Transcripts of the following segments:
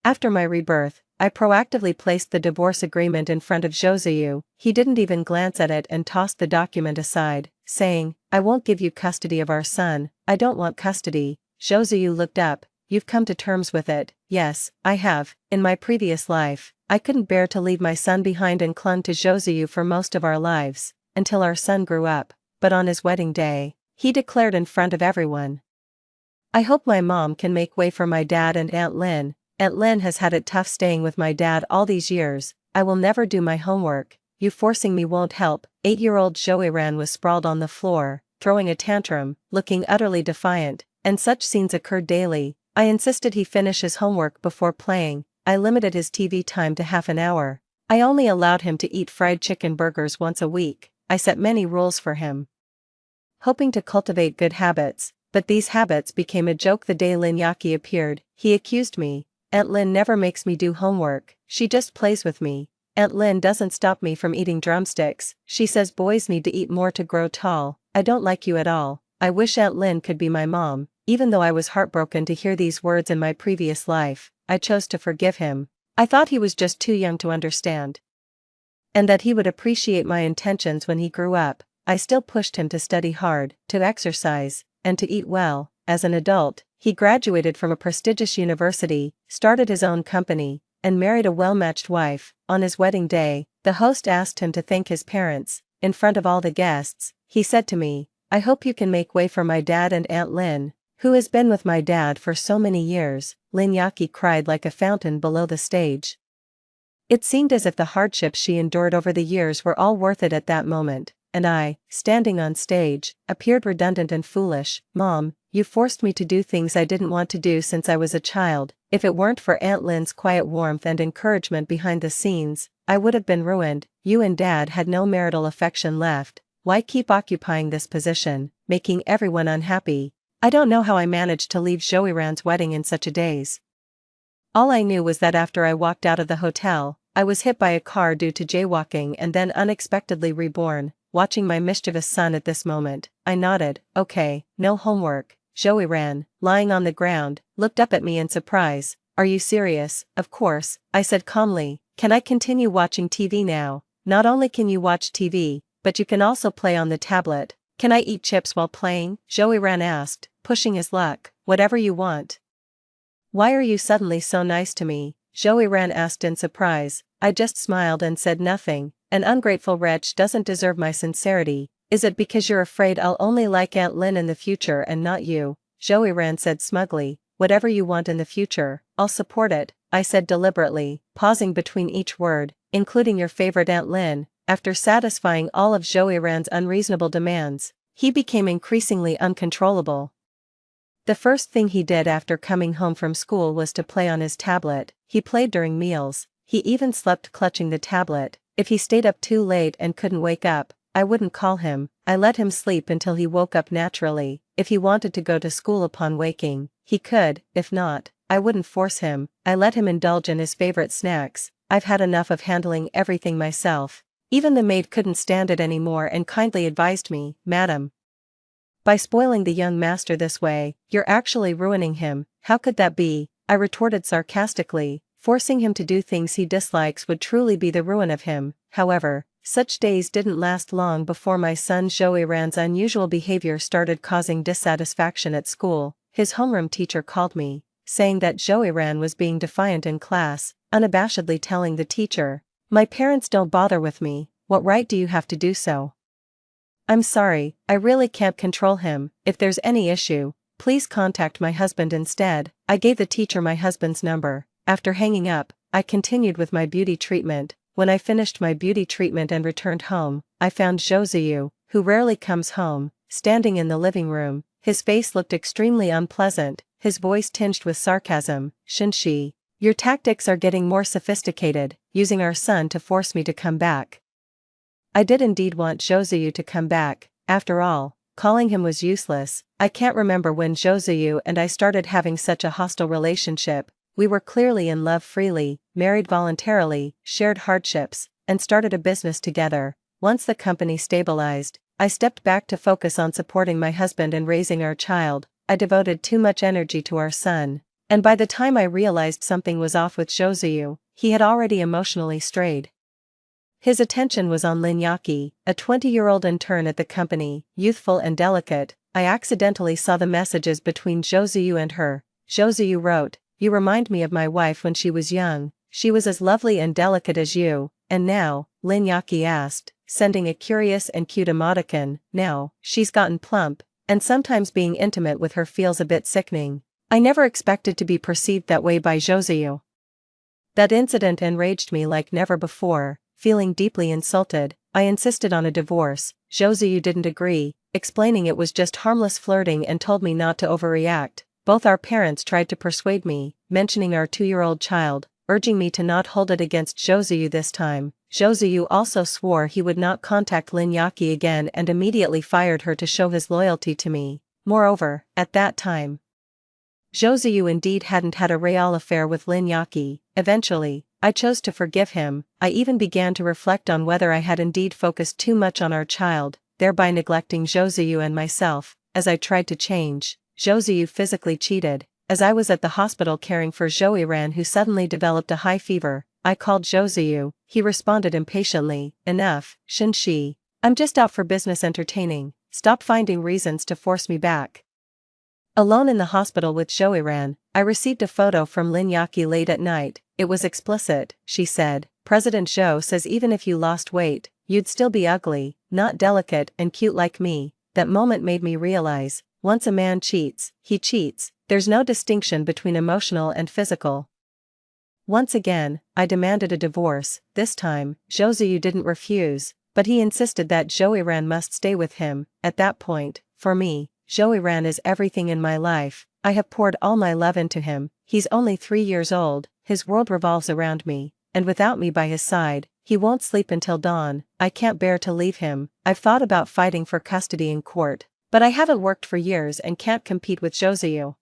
After my rebirth, I proactively placed the divorce agreement in front of Joseu. He didn't even glance at it and tossed the document aside, saying, "I won't give you custody of our son, I don't want custody." Joseu looked up. "You've come to terms with it." "Yes, I have. In my previous life, I couldn't bear to leave my son behind and clung to Joseu for most of our lives, until our son grew up, but on his wedding day, he declared in front of everyone, "I hope my mom can make way for my dad and Aunt Lynn. Aunt Lynn has had it tough staying with my dad all these years. I will never do my homework. You forcing me won't help." 8-year-old Joeyran was sprawled on the floor, throwing a tantrum, looking utterly defiant, and such scenes occurred daily. I insisted he finish his homework before playing. I limited his TV time to half an hour. I only allowed him to eat fried chicken burgers once a week. I set many rules for him, hoping to cultivate good habits, but these habits became a joke the day Lin Yaki appeared. He accused me. "Aunt Lynn never makes me do homework, she just plays with me. Aunt Lynn doesn't stop me from eating drumsticks, she says boys need to eat more to grow tall. I don't like you at all." I wish Aunt Lynn could be my mom. Even though I was heartbroken to hear these words in my previous life, I chose to forgive him. I thought he was just too young to understand, and that he would appreciate my intentions when he grew up. I still pushed him to study hard, to exercise, and to eat well. As an adult, he graduated from a prestigious university, started his own company, and married a well-matched wife. On his wedding day, the host asked him to thank his parents. In front of all the guests, he said to me, "I hope you can make way for my dad and Aunt Lynn, who has been with my dad for so many years." Lin Yaki cried like a fountain below the stage. It seemed as if the hardships she endured over the years were all worth it at that moment, and I, standing on stage, appeared redundant and foolish. "Mom, you forced me to do things I didn't want to do since I was a child. If it weren't for Aunt Lynn's quiet warmth and encouragement behind the scenes, I would have been ruined. You and Dad had no marital affection left. Why keep occupying this position, making everyone unhappy?" I don't know how I managed to leave Joeyran's wedding in such a daze. All I knew was that after I walked out of the hotel, I was hit by a car due to jaywalking and then unexpectedly reborn. Watching my mischievous son at this moment, I nodded. "Okay, no homework." Joeyran, lying on the ground, looked up at me in surprise. "Are you serious?" "Of course," I said calmly. "Can I continue watching TV now?" "Not only can you watch TV, but you can also play on the tablet." "Can I eat chips while playing?" Joeyran asked, pushing his luck. "Whatever you want." "Why are you suddenly so nice to me?" Joeyran asked in surprise. I just smiled and said nothing. "An ungrateful wretch doesn't deserve my sincerity." "Is it because you're afraid I'll only like Aunt Lynn in the future and not you?" Joeyran said smugly. "Whatever you want in the future, I'll support it," I said deliberately, pausing between each word, "including your favorite Aunt Lynn." After satisfying all of Joeyran's unreasonable demands, he became increasingly uncontrollable. The first thing he did after coming home from school was to play on his tablet. He played during meals. He even slept clutching the tablet. If he stayed up too late and couldn't wake up, I wouldn't call him. I let him sleep until he woke up naturally. If he wanted to go to school upon waking, he could. If not, I wouldn't force him. I let him indulge in his favorite snacks. I've had enough of handling everything myself. Even the maid couldn't stand it anymore and kindly advised me, "Madam, by spoiling the young master this way, you're actually ruining him." "How could that be?" I retorted sarcastically. "Forcing him to do things he dislikes would truly be the ruin of him." However, such days didn't last long before my son Joeyran's unusual behavior started causing dissatisfaction at school. His homeroom teacher called me, saying that Joeyran was being defiant in class, unabashedly telling the teacher, "My parents don't bother with me, what right do you have to do so? I'm sorry, I really can't control him. If there's any issue, please contact my husband instead." I gave the teacher my husband's number. After hanging up, I continued with my beauty treatment. When I finished my beauty treatment and returned home, I found Joseu, who rarely comes home, standing in the living room. His face looked extremely unpleasant, his voice tinged with sarcasm. "Shunshi, your tactics are getting more sophisticated, using our son to force me to come back." I did indeed want Joseu to come back. After all, calling him was useless. I can't remember when Joseu and I started having such a hostile relationship. We were clearly in love freely, married voluntarily, shared hardships, and started a business together. Once the company stabilized, I stepped back to focus on supporting my husband and raising our child. I devoted too much energy to our son. And by the time I realized something was off with Josuyu, he had already emotionally strayed. His attention was on Lin Yaki, a 20-year-old intern at the company, youthful and delicate. I accidentally saw the messages between Josuyu and her. Josuyu wrote, "You remind me of my wife when she was young. She was as lovely and delicate as you, and now," Lin Yaki asked, sending a curious and cute emoticon, "now, she's gotten plump, and sometimes being intimate with her feels a bit sickening." I never expected to be perceived that way by Josuyu. That incident enraged me like never before. Feeling deeply insulted, I insisted on a divorce. Josuyu didn't agree, explaining it was just harmless flirting and told me not to overreact. Both our parents tried to persuade me, mentioning our 2-year-old child, urging me to not hold it against Josuyu this time. Josuyu also swore he would not contact Lin Yaki again and immediately fired her to show his loyalty to me. Moreover, at that time, Josuyu indeed hadn't had a real affair with Lin Yaki. Eventually, I chose to forgive him. I even began to reflect on whether I had indeed focused too much on our child, thereby neglecting Josuyu and myself. As I tried to change, Josuyu physically cheated. As I was at the hospital caring for Joiran, who suddenly developed a high fever, I called Josuyu. He responded impatiently, "Enough, Shinshi. I'm just out for business entertaining. Stop finding reasons to force me back." Alone in the hospital with Joiran, I received a photo from Lin Yaki late at night. It was explicit. She said, "President Zhou says even if you lost weight, you'd still be ugly, not delicate and cute like me." That moment made me realize, once a man cheats, he cheats. There's no distinction between emotional and physical. Once again, I demanded a divorce. This time, Josuyu didn't refuse, but he insisted that Joiran must stay with him. At that point, for me, Joiran is everything in my life. I have poured all my love into him. He's only 3 years old, his world revolves around me, and without me by his side, he won't sleep until dawn. I can't bear to leave him. I've thought about fighting for custody in court, but I haven't worked for years and can't compete with Josuyu.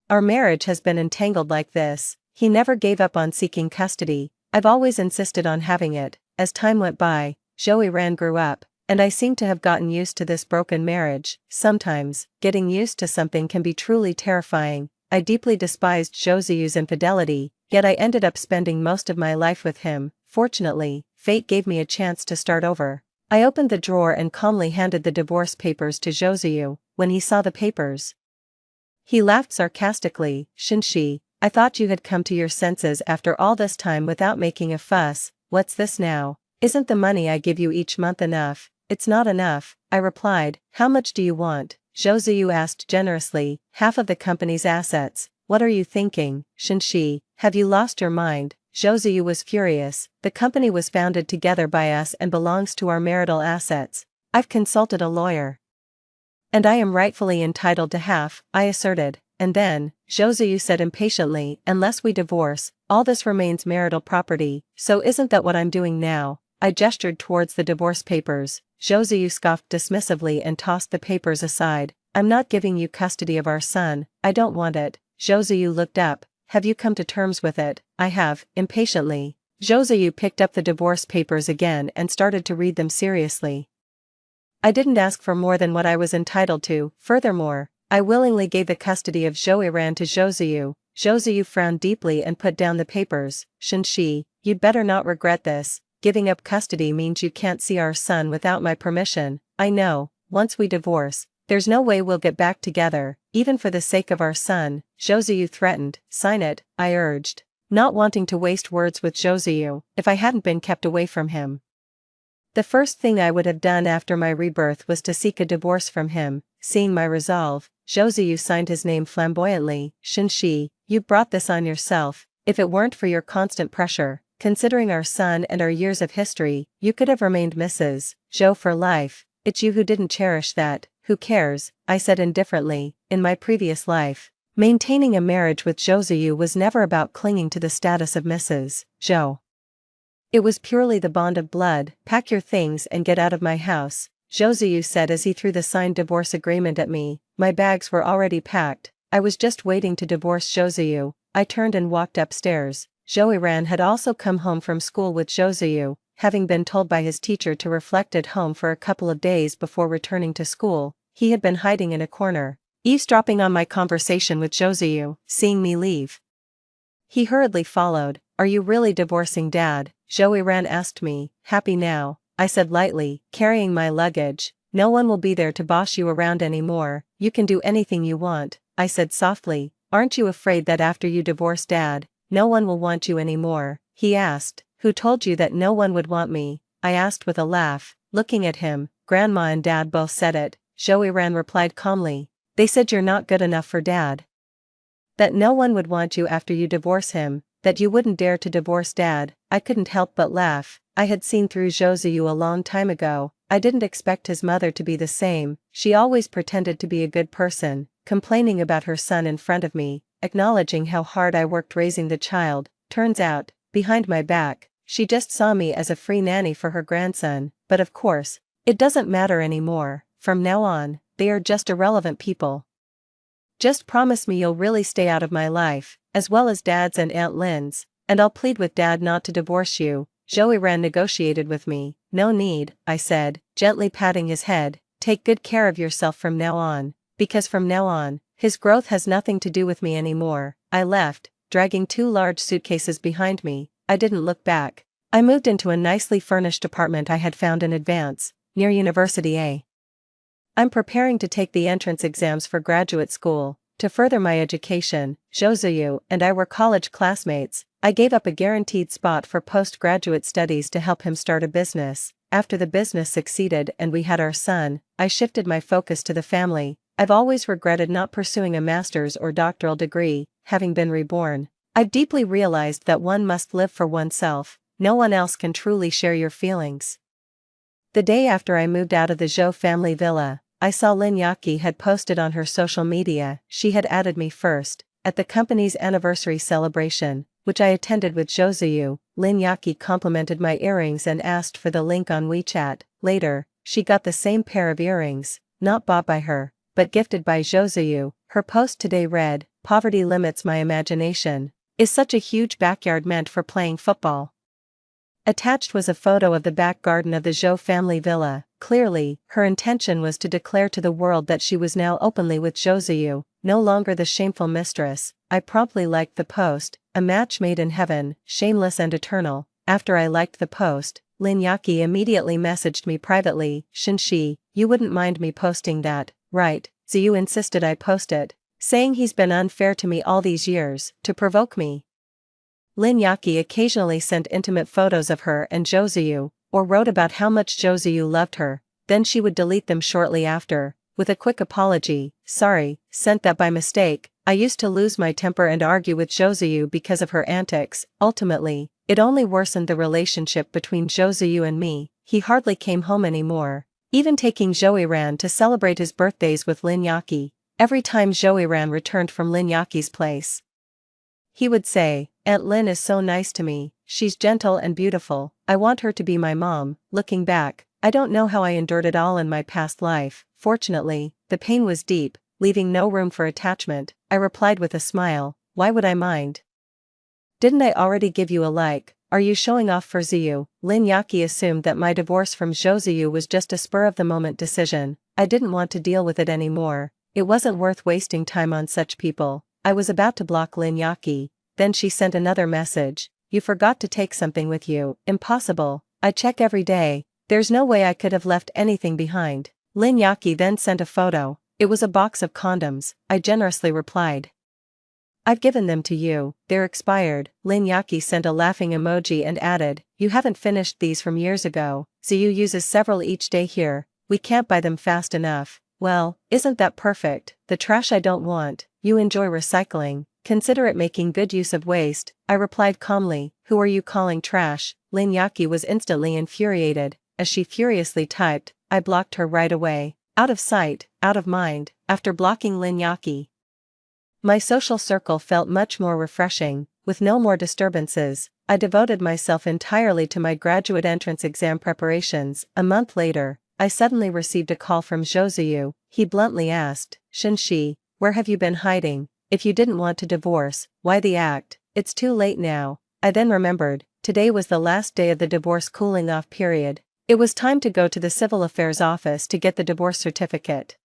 Our marriage has been entangled like this. He never gave up on seeking custody. I've always insisted on having it. As time went by, Joiran grew up, and I seem to have gotten used to this broken marriage. Sometimes, getting used to something can be truly terrifying. I deeply despised Josuyu's infidelity, yet I ended up spending most of my life with him. Fortunately, fate gave me a chance to start over. I opened the drawer and calmly handed the divorce papers to Josuyu. When he saw the papers, he laughed sarcastically. "Shinshi, I thought you had come to your senses after all this time without making a fuss. What's this now? Isn't the money I give you each month enough?" "It's not enough," I replied. "How much do you want?" Josuyu asked generously. "Half of the company's assets." "What are you thinking, Shinshi? Have you lost your mind?" Josuyu was furious. "The company was founded together by us and belongs to our marital assets. I've consulted a lawyer, and I am rightfully entitled to half," I asserted. "And then," Josuyu said impatiently, "unless we divorce, all this remains marital property. So isn't that what I'm doing now?" I gestured towards the divorce papers. Josuyu scoffed dismissively and tossed the papers aside. "I'm not giving you custody of our son. I don't want it." Josuyu looked up. "Have you come to terms with it?" "I have," impatiently. Josuyu picked up the divorce papers again and started to read them seriously. "I didn't ask for more than what I was entitled to. Furthermore, I willingly gave the custody of Joiran to Josuyu." Josuyu frowned deeply and put down the papers. "Shinshi, you'd better not regret this. Giving up custody means you can't see our son without my permission. I know, once we divorce, there's no way we'll get back together, even for the sake of our son." Josuyu threatened. "Sign it," I urged, not wanting to waste words with Josuyu. If I hadn't been kept away from him, the first thing I would have done after my rebirth was to seek a divorce from him. Seeing my resolve, Josuyu signed his name flamboyantly. "Shinshi, you brought this on yourself. If it weren't for your constant pressure, considering our son and our years of history, you could have remained Mrs. Zhou for life. It's you who didn't cherish that." "Who cares?" I said indifferently. In my previous life, maintaining a marriage with Josuyu was never about clinging to the status of Mrs. Zhou. It was purely the bond of blood. "Pack your things and get out of my house," Josuyu said as he threw the signed divorce agreement at me. My bags were already packed. I was just waiting to divorce Josuyu. I turned and walked upstairs. Joiran had also come home from school with Josuyu, having been told by his teacher to reflect at home for a couple of days before returning to school. He had been hiding in a corner. eavesdropping on my conversation with Joseu, seeing me leave. He hurriedly followed. Are you really divorcing Dad? Joey asked me. Happy now, I said lightly, carrying my luggage. No one will be there to boss you around anymore, you can do anything you want, I said softly. Aren't you afraid that after you divorce Dad, no one will want you anymore? He asked. Who told you that no one would want me? I asked with a laugh, looking at him. Grandma and Dad both said it, Joey replied calmly. They said you're not good enough for Dad. That no one would want you after you divorce him, that you wouldn't dare to divorce Dad. I couldn't help but laugh. I had seen through Joseu a long time ago. I didn't expect his mother to be the same. She always pretended to be a good person, complaining about her son in front of me, acknowledging how hard I worked raising the child. Turns out, behind my back, she just saw me as a free nanny for her grandson. But of course, it doesn't matter anymore. From now on, they are just irrelevant people. Just promise me you'll really stay out of my life, as well as Dad's and Aunt Lynn's, and I'll plead with Dad not to divorce you. Joey negotiated with me. No need, I said, gently patting his head. Take good care of yourself from now on, because from now on, his growth has nothing to do with me anymore. I left, dragging 2 large suitcases behind me. I didn't look back. I moved into a nicely furnished apartment I had found in advance, near University A. I'm preparing to take the entrance exams for graduate school. To further my education, Joseu and I were college classmates. I gave up a guaranteed spot for postgraduate studies to help him start a business. After the business succeeded and we had our son, I shifted my focus to the family. I've always regretted not pursuing a master's or doctoral degree, having been reborn. I've deeply realized that one must live for oneself. No one else can truly share your feelings. The day after I moved out of the Zhou family villa, I saw Lin Yaqi had posted on her social media. She had added me first, at the company's anniversary celebration, which I attended with Joseu. Lin Yaqi complimented my earrings and asked for the link on WeChat. Later, she got the same pair of earrings, not bought by her, but gifted by Joseu. Her post today read, "Poverty limits my imagination. Is such a huge backyard meant for playing football?" Attached was a photo of the back garden of the Zhou family villa. Clearly, her intention was to declare to the world that she was now openly with Joseu, no longer the shameful mistress. I promptly liked the post, a match made in heaven, shameless and eternal. After I liked the post, Lin Yaqi immediately messaged me privately. Shinshi, you wouldn't mind me posting that, right? Zhu insisted I post it, saying he's been unfair to me all these years, to provoke me. Lin Yaqi occasionally sent intimate photos of her and Joseu, or wrote about how much Joseu loved her, then she would delete them shortly after, with a quick apology. Sorry, sent that by mistake. I used to lose my temper and argue with Joseu because of her antics. Ultimately, it only worsened the relationship between Joseu and me. He hardly came home anymore, even taking Joey to celebrate his birthdays with Lin Yaqi. Every time Joey returned from Lin Yaqi's place, he would say, "Aunt Lin is so nice to me, she's gentle and beautiful, I want her to be my mom." Looking back, I don't know how I endured it all in my past life. Fortunately, the pain was deep, leaving no room for attachment. I replied with a smile, why would I mind? Didn't I already give you a like? Are you showing off for Zhu? Lin Yaqi assumed that my divorce from Joseu was just a spur-of-the-moment decision. I didn't want to deal with it anymore. It wasn't worth wasting time on such people. I was about to block Lin Yaqi, then she sent another message. You forgot to take something with you. Impossible. I check every day. There's no way I could have left anything behind. Lin Yaqi then sent a photo. It was a box of condoms. I generously replied, I've given them to you, they're expired. Lin Yaqi sent a laughing emoji and added, you haven't finished these from years ago. Zhu uses several each day here. We can't buy them fast enough. Well, isn't that perfect? The trash I don't want. You enjoy recycling. Consider it making good use of waste. I replied calmly, who are you calling trash? Lin Yaqi was instantly infuriated. As she furiously typed, I blocked her right away. Out of sight, out of mind. After blocking Lin Yaqi, my social circle felt much more refreshing. With no more disturbances, I devoted myself entirely to my graduate entrance exam preparations. A month later, I suddenly received a call from Joseu. He bluntly asked, Shinshi, where have you been hiding? If you didn't want to divorce, why the act? It's too late now. I then remembered, today was the last day of the divorce cooling off period. It was time to go to the civil affairs office to get the divorce certificate.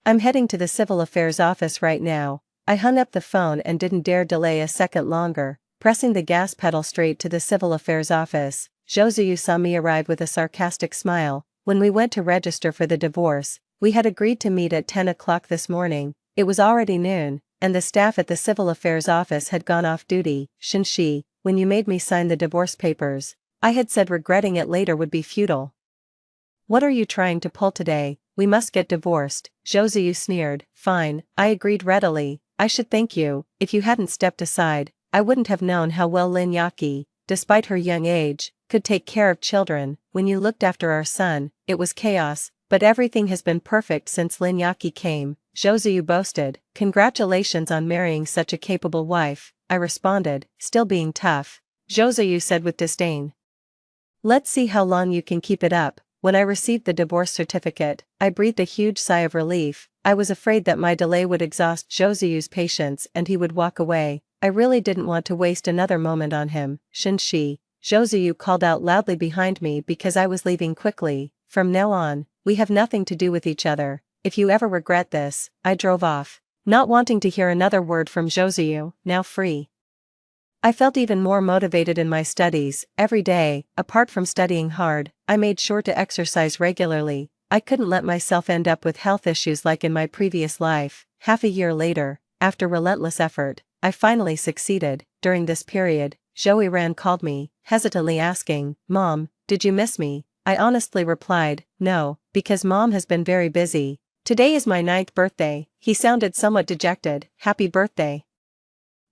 I'm heading to the civil affairs office right now. I hung up the phone and didn't dare delay a second longer, pressing the gas pedal straight to the civil affairs office. Josué saw me arrive with a sarcastic smile. When we went to register for the divorce, we had agreed to meet at 10 o'clock this morning. It was already noon, and the staff at the civil affairs office had gone off duty. Shinshi, when you made me sign the divorce papers, I had said regretting it later would be futile. What are you trying to pull today? We must get divorced, Josué sneered. Fine, I agreed readily. I should thank you. If you hadn't stepped aside, I wouldn't have known how well Lin Yaki, despite her young age, could take care of children. When you looked after our son, it was chaos, but everything has been perfect since Lin Yaki came, Josué boasted. Congratulations on marrying such a capable wife, I responded, still being tough. Josué said with disdain. Let's see how long you can keep it up. When I received the divorce certificate, I breathed a huge sigh of relief. I was afraid that my delay would exhaust Josué's patience and he would walk away. I really didn't want to waste another moment on him. Shinshi, Josué called out loudly behind me because I was leaving quickly. From now on, we have nothing to do with each other. If you ever regret this, I drove off, not wanting to hear another word from Josué, now free. I felt even more motivated in my studies. Every day, apart from studying hard, I made sure to exercise regularly. I couldn't let myself end up with health issues like in my previous life. Half a year later, after relentless effort, I finally succeeded. During this period, Joey called me, hesitantly asking, Mom, did you miss me? I honestly replied, no, because Mom has been very busy. Today is my 9th birthday. He sounded somewhat dejected. Happy birthday.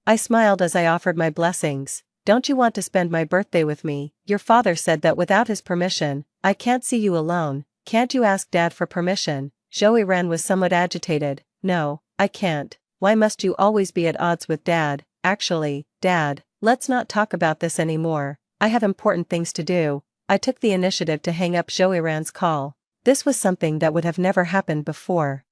I smiled as I offered my blessings. Don't you want to spend my birthday with me? Your father said that without his permission, I can't see you alone. Can't you ask Dad for permission? Joey was somewhat agitated. No, I can't. Why must you always be at odds with Dad? Actually, Dad, let's not talk about this anymore. I have important things to do. I took the initiative to hang up Joey's call. This was something that would have never happened before.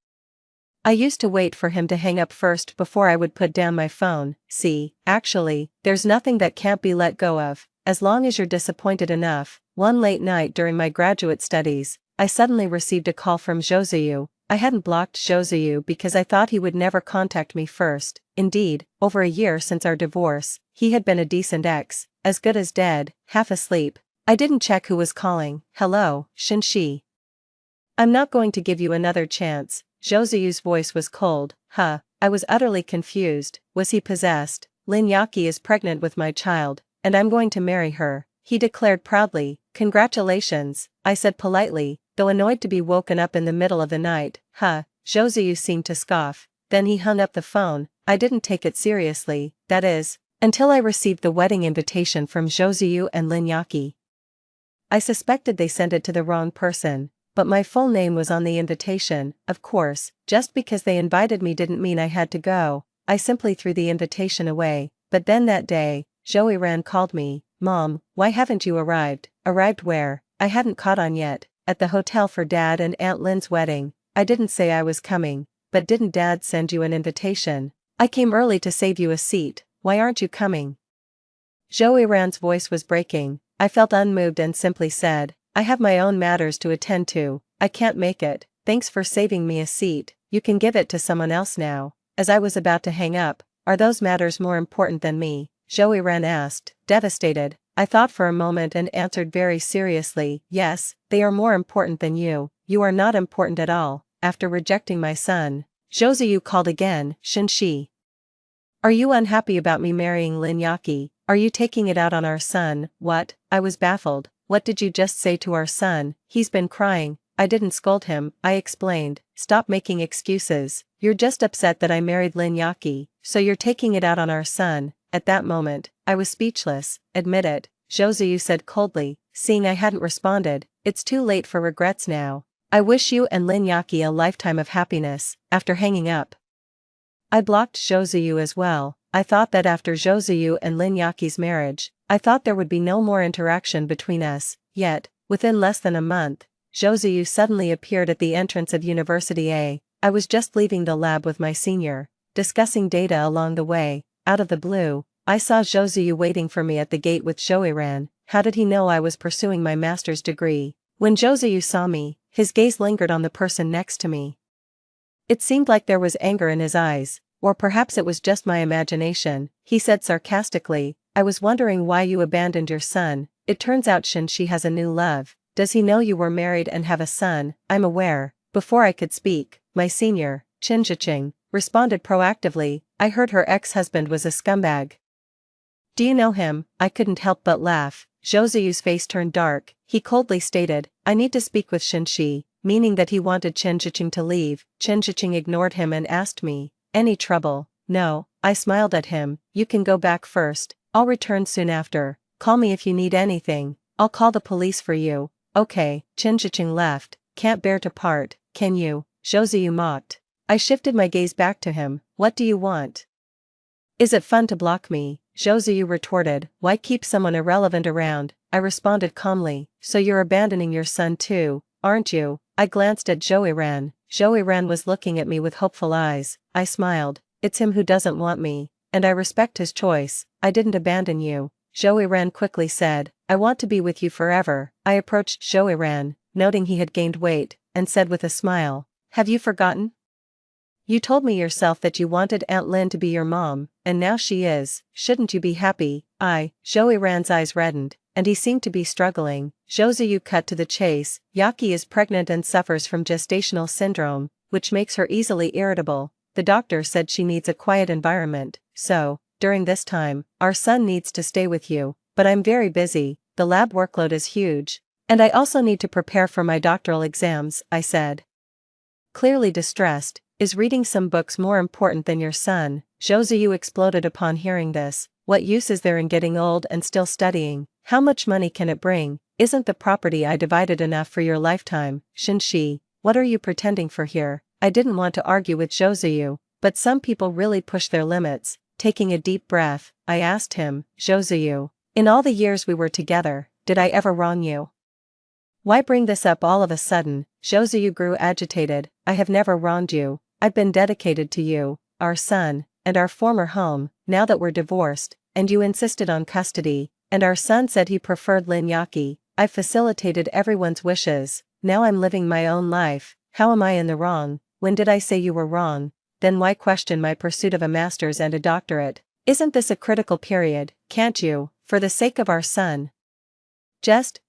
I used to wait for him to hang up first before I would put down my phone. See, actually, there's nothing that can't be let go of, as long as you're disappointed enough. One late night during my graduate studies, I suddenly received a call from Josué. I hadn't blocked Josué because I thought he would never contact me first. Indeed, over a year since our divorce, he had been a decent ex, as good as dead, half asleep. I didn't check who was calling. Hello, Shinshi. I'm not going to give you another chance. Josué's voice was cold. Huh, I was utterly confused. Was he possessed? Lin Yaki is pregnant with my child, and I'm going to marry her, he declared proudly. Congratulations, I said politely, though annoyed to be woken up in the middle of the night. Huh, Josué seemed to scoff. Then he hung up the phone. I didn't take it seriously, that is, until I received the wedding invitation from Josué and Lin Yaki. I suspected they sent it to the wrong person. But my full name was on the invitation. Of course, just because they invited me didn't mean I had to go. I simply threw the invitation away. But then that day, Joey called me. Mom, why haven't you arrived? Arrived where? I hadn't caught on yet. At the hotel for Dad and Aunt Lynn's wedding. I didn't say I was coming. But didn't Dad send you an invitation? I came early to save you a seat. Why aren't you coming? Joey's voice was breaking. I felt unmoved and simply said, I have my own matters to attend to. I can't make it. Thanks for saving me a seat. You can give it to someone else now. As I was about to hang up, are those matters more important than me? Joey asked, devastated. I thought for a moment and answered very seriously, yes, they are more important than you. You are not important at all. After rejecting my son, Josué called again. Shinshi. Are you unhappy about me marrying Lin Yaki? Are you taking it out on our son? What? I was baffled. What did you just say to our son? He's been crying. I didn't scold him, I explained. Stop making excuses. You're just upset that I married Lin Yaki, so you're taking it out on our son. At that moment, I was speechless. Admit it, Josué said coldly, seeing I hadn't responded. It's too late for regrets now. I wish you and Lin Yaki a lifetime of happiness. After hanging up, I blocked Josué as well. I thought that after Josué and Lin Yaki's marriage, I thought there would be no more interaction between us. Yet, within less than a month, Josué suddenly appeared at the entrance of University A. I was just leaving the lab with my senior, discussing data along the way. Out of the blue, I saw Josué waiting for me at the gate with Joey. How did he know I was pursuing my master's degree? When Josué saw me, his gaze lingered on the person next to me. It seemed like there was anger in his eyes, or perhaps it was just my imagination. He said sarcastically, I was wondering why you abandoned your son. It turns out Shin-shi has a new love. Does he know you were married and have a son? I'm aware. Before I could speak, my senior, Chin-jiching, responded proactively. I heard her ex-husband was a scumbag. Do you know him? I couldn't help but laugh. Zhou Ziyu's face turned dark. He coldly stated, I need to speak with Shin-shi, meaning that he wanted Chen Zhiqing to leave. Chen Zhiqing ignored him and asked me, any trouble? No, I smiled at him. You can go back first. I'll return soon after. Call me if you need anything. I'll call the police for you. Okay. Chen Zhiqing left. Can't bear to part, can you? Zhou Ziyu mocked. I shifted my gaze back to him. What do you want? Is it fun to block me? Zhou Ziyu retorted. Why keep someone irrelevant around? I responded calmly. So you're abandoning your son too, aren't you? I glanced at Zhou Yiran. Zhou Yiran was looking at me with hopeful eyes. I smiled. It's him who doesn't want me, and I respect his choice. I didn't abandon you. Zhou Yiran quickly said, I want to be with you forever. I approached Zhou Yiran, noting he had gained weight, and said with a smile, have you forgotten? You told me yourself that you wanted Aunt Lin to be your mom, and now she is. Shouldn't you be happy? Zhou Yiran's eyes reddened, and he seemed to be struggling. Zhou Ziyu cut to the chase. Yaki is pregnant and suffers from gestational syndrome, which makes her easily irritable. The doctor said she needs a quiet environment, so, during this time, our son needs to stay with you, but I'm very busy, the lab workload is huge. And I also need to prepare for my doctoral exams, I said. Clearly distressed, is reading some books more important than your son? Zhou Ziyu exploded upon hearing this. What use is there in getting old and still studying? How much money can it bring? Isn't the property I divided enough for your lifetime? Shin-shi, what are you pretending for here? I didn't want to argue with Zhou Ziyu, but some people really push their limits. Taking a deep breath, I asked him, Zhou Ziyu, in all the years we were together, did I ever wrong you? Why bring this up all of a sudden? Zhou Ziyu grew agitated. I have never wronged you. I've been dedicated to you, our son, and our former home. Now that we're divorced, and you insisted on custody, and our son said he preferred Lin Yaki, I've facilitated everyone's wishes. Now I'm living my own life. How am I in the wrong? When did I say you were wrong? Then why question my pursuit of a master's and a doctorate? Isn't this a critical period? Can't you, for the sake of our son?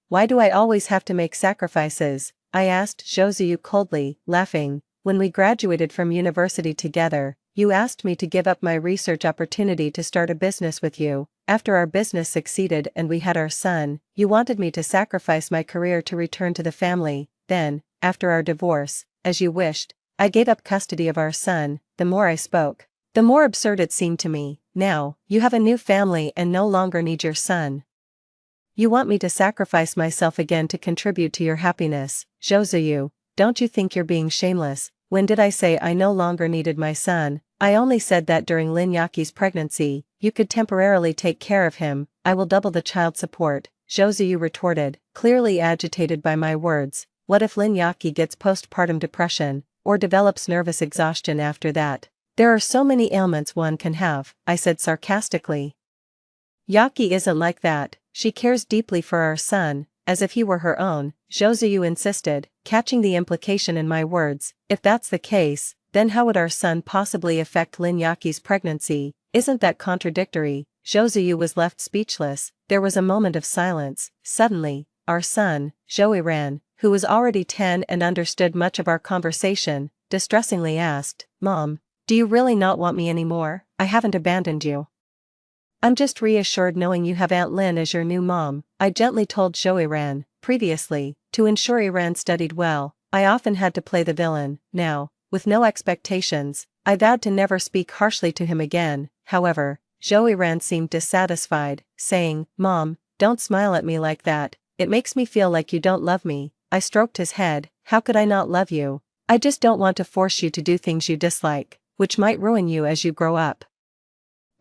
Why do I always have to make sacrifices? I asked Zhou Ziyu coldly, laughing. When we graduated from university together, you asked me to give up my research opportunity to start a business with you. After our business succeeded and we had our son, you wanted me to sacrifice my career to return to the family. Then, after our divorce, as you wished, I gave up custody of our son. The more I spoke, the more absurd it seemed to me. Now, you have a new family and no longer need your son. You want me to sacrifice myself again to contribute to your happiness. Zhou Ziyu, don't you think you're being shameless? When did I say I no longer needed my son? I only said that during Lin Yaki's pregnancy, you could temporarily take care of him. I will double the child support, Zhou Ziyu retorted, clearly agitated by my words. What if Lin Yaki gets postpartum depression, or develops nervous exhaustion after that? There are so many ailments one can have, I said sarcastically. Yaki isn't like that. She cares deeply for our son, as if he were her own, Zhou Ziyu insisted, catching the implication in my words. If that's the case, then how would our son possibly affect Lin Yaki's pregnancy? Isn't that contradictory? Zhou Ziyu was left speechless. There was a moment of silence. Suddenly, our son, Zhou Yiran, who was already 10 and understood much of our conversation, distressingly asked, Mom, do you really not want me anymore? I haven't abandoned you. I'm just reassured knowing you have Aunt Lin as your new mom, I gently told Zhou Yiran. Previously, to ensure Yiran studied well, I often had to play the villain. Now, with no expectations, I vowed to never speak harshly to him again. However, Zhou Yiran seemed dissatisfied, saying, Mom, don't smile at me like that, it makes me feel like you don't love me. I stroked his head. How could I not love you? I just don't want to force you to do things you dislike, which might ruin you as you grow up.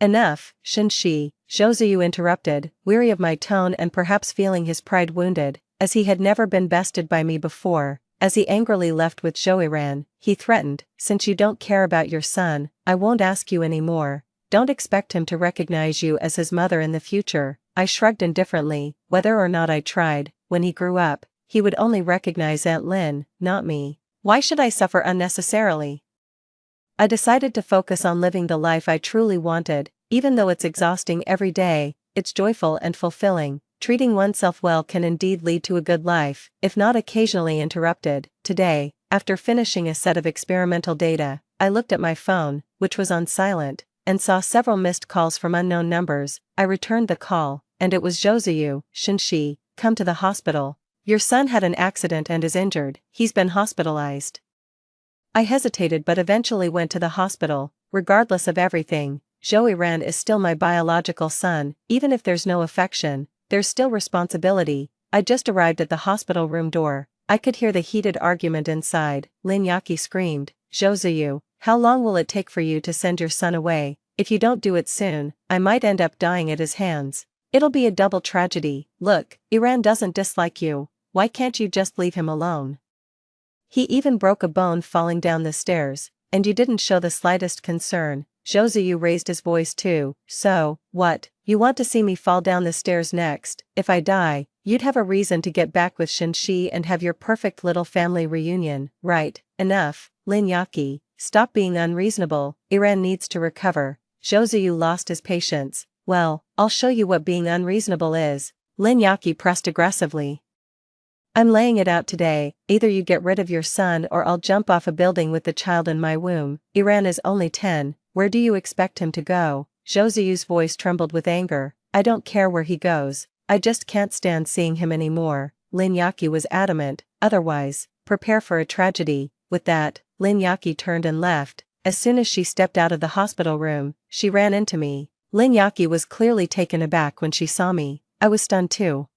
Enough, Shin-shi, Zhou Ziyu interrupted, weary of my tone and perhaps feeling his pride wounded, as he had never been bested by me before. As he angrily left with Zhou Yiran, he threatened, since you don't care about your son, I won't ask you anymore. Don't expect him to recognize you as his mother in the future. I shrugged indifferently. Whether or not I tried, when he grew up, he would only recognize Aunt Lin, not me. Why should I suffer unnecessarily? I decided to focus on living the life I truly wanted, even though it's exhausting every day, it's joyful and fulfilling. Treating oneself well can indeed lead to a good life, if not occasionally interrupted. Today, after finishing a set of experimental data, I looked at my phone, which was on silent, and saw several missed calls from unknown numbers. I returned the call, and it was Joseu. Shinshi, come to the hospital. Your son had an accident and is injured, he's been hospitalized. I hesitated but eventually went to the hospital. Regardless of everything, Joiran is still my biological son. Even if there's no affection, there's still responsibility. I just arrived at the hospital room door. I could hear the heated argument inside. Lin Yaqi screamed, Joseu, how long will it take for you to send your son away? If you don't do it soon, I might end up dying at his hands. It'll be a double tragedy. Look, Iran doesn't dislike you. Why can't you just leave him alone? He even broke a bone falling down the stairs, and you didn't show the slightest concern. Joseu raised his voice too. So, what, you want to see me fall down the stairs next? If I die, you'd have a reason to get back with Shinshi and have your perfect little family reunion, right? Enough, Lin Yaqi, stop being unreasonable. Iran needs to recover. Joseu lost his patience. Well, I'll show you what being unreasonable is. Lin Yaqi pressed aggressively. I'm laying it out today, either you get rid of your son or I'll jump off a building with the child in my womb. Iran is only 10, where do you expect him to go? Joseu's voice trembled with anger. I don't care where he goes, I just can't stand seeing him anymore. Lin Yaqi was adamant, otherwise, prepare for a tragedy. With that, Lin Yaqi turned and left. As soon as she stepped out of the hospital room, she ran into me. Lin Yaqi was clearly taken aback when she saw me. I was stunned too.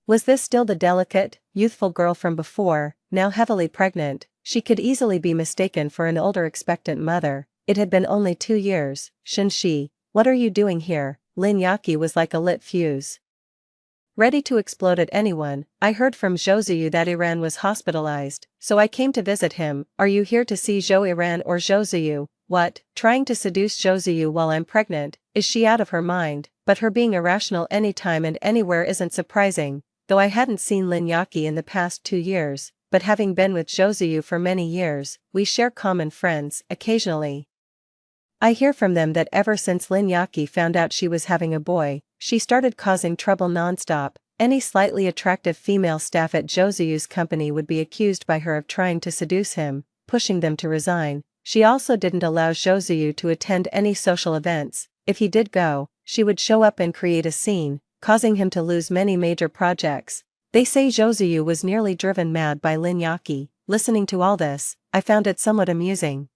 Was this still the delicate, youthful girl from before, now heavily pregnant? She could easily be mistaken for an older expectant mother. It had been only 2 years. Shinshi, what are you doing here? Lin Yaqi was like a lit fuse, ready to explode at anyone. I heard from Joseu that Iran was hospitalized, so I came to visit him. Are you here to see Iran or Joseu? What, trying to seduce Joseu while I'm pregnant? Is she out of her mind? But her being irrational anytime and anywhere isn't surprising. Though I hadn't seen Lin Yaqi in the past 2 years, but having been with Joseu for many years, we share common friends. Occasionally, I hear from them that ever since Lin Yaqi found out she was having a boy, she started causing trouble nonstop. Any slightly attractive female staff at Joseu's company would be accused by her of trying to seduce him, pushing them to resign. She also didn't allow Joseu to attend any social events. If he did go, she would show up and create a scene, causing him to lose many major projects. They say Joseu was nearly driven mad by Lin Yaqi. Listening to all this, I found it somewhat amusing.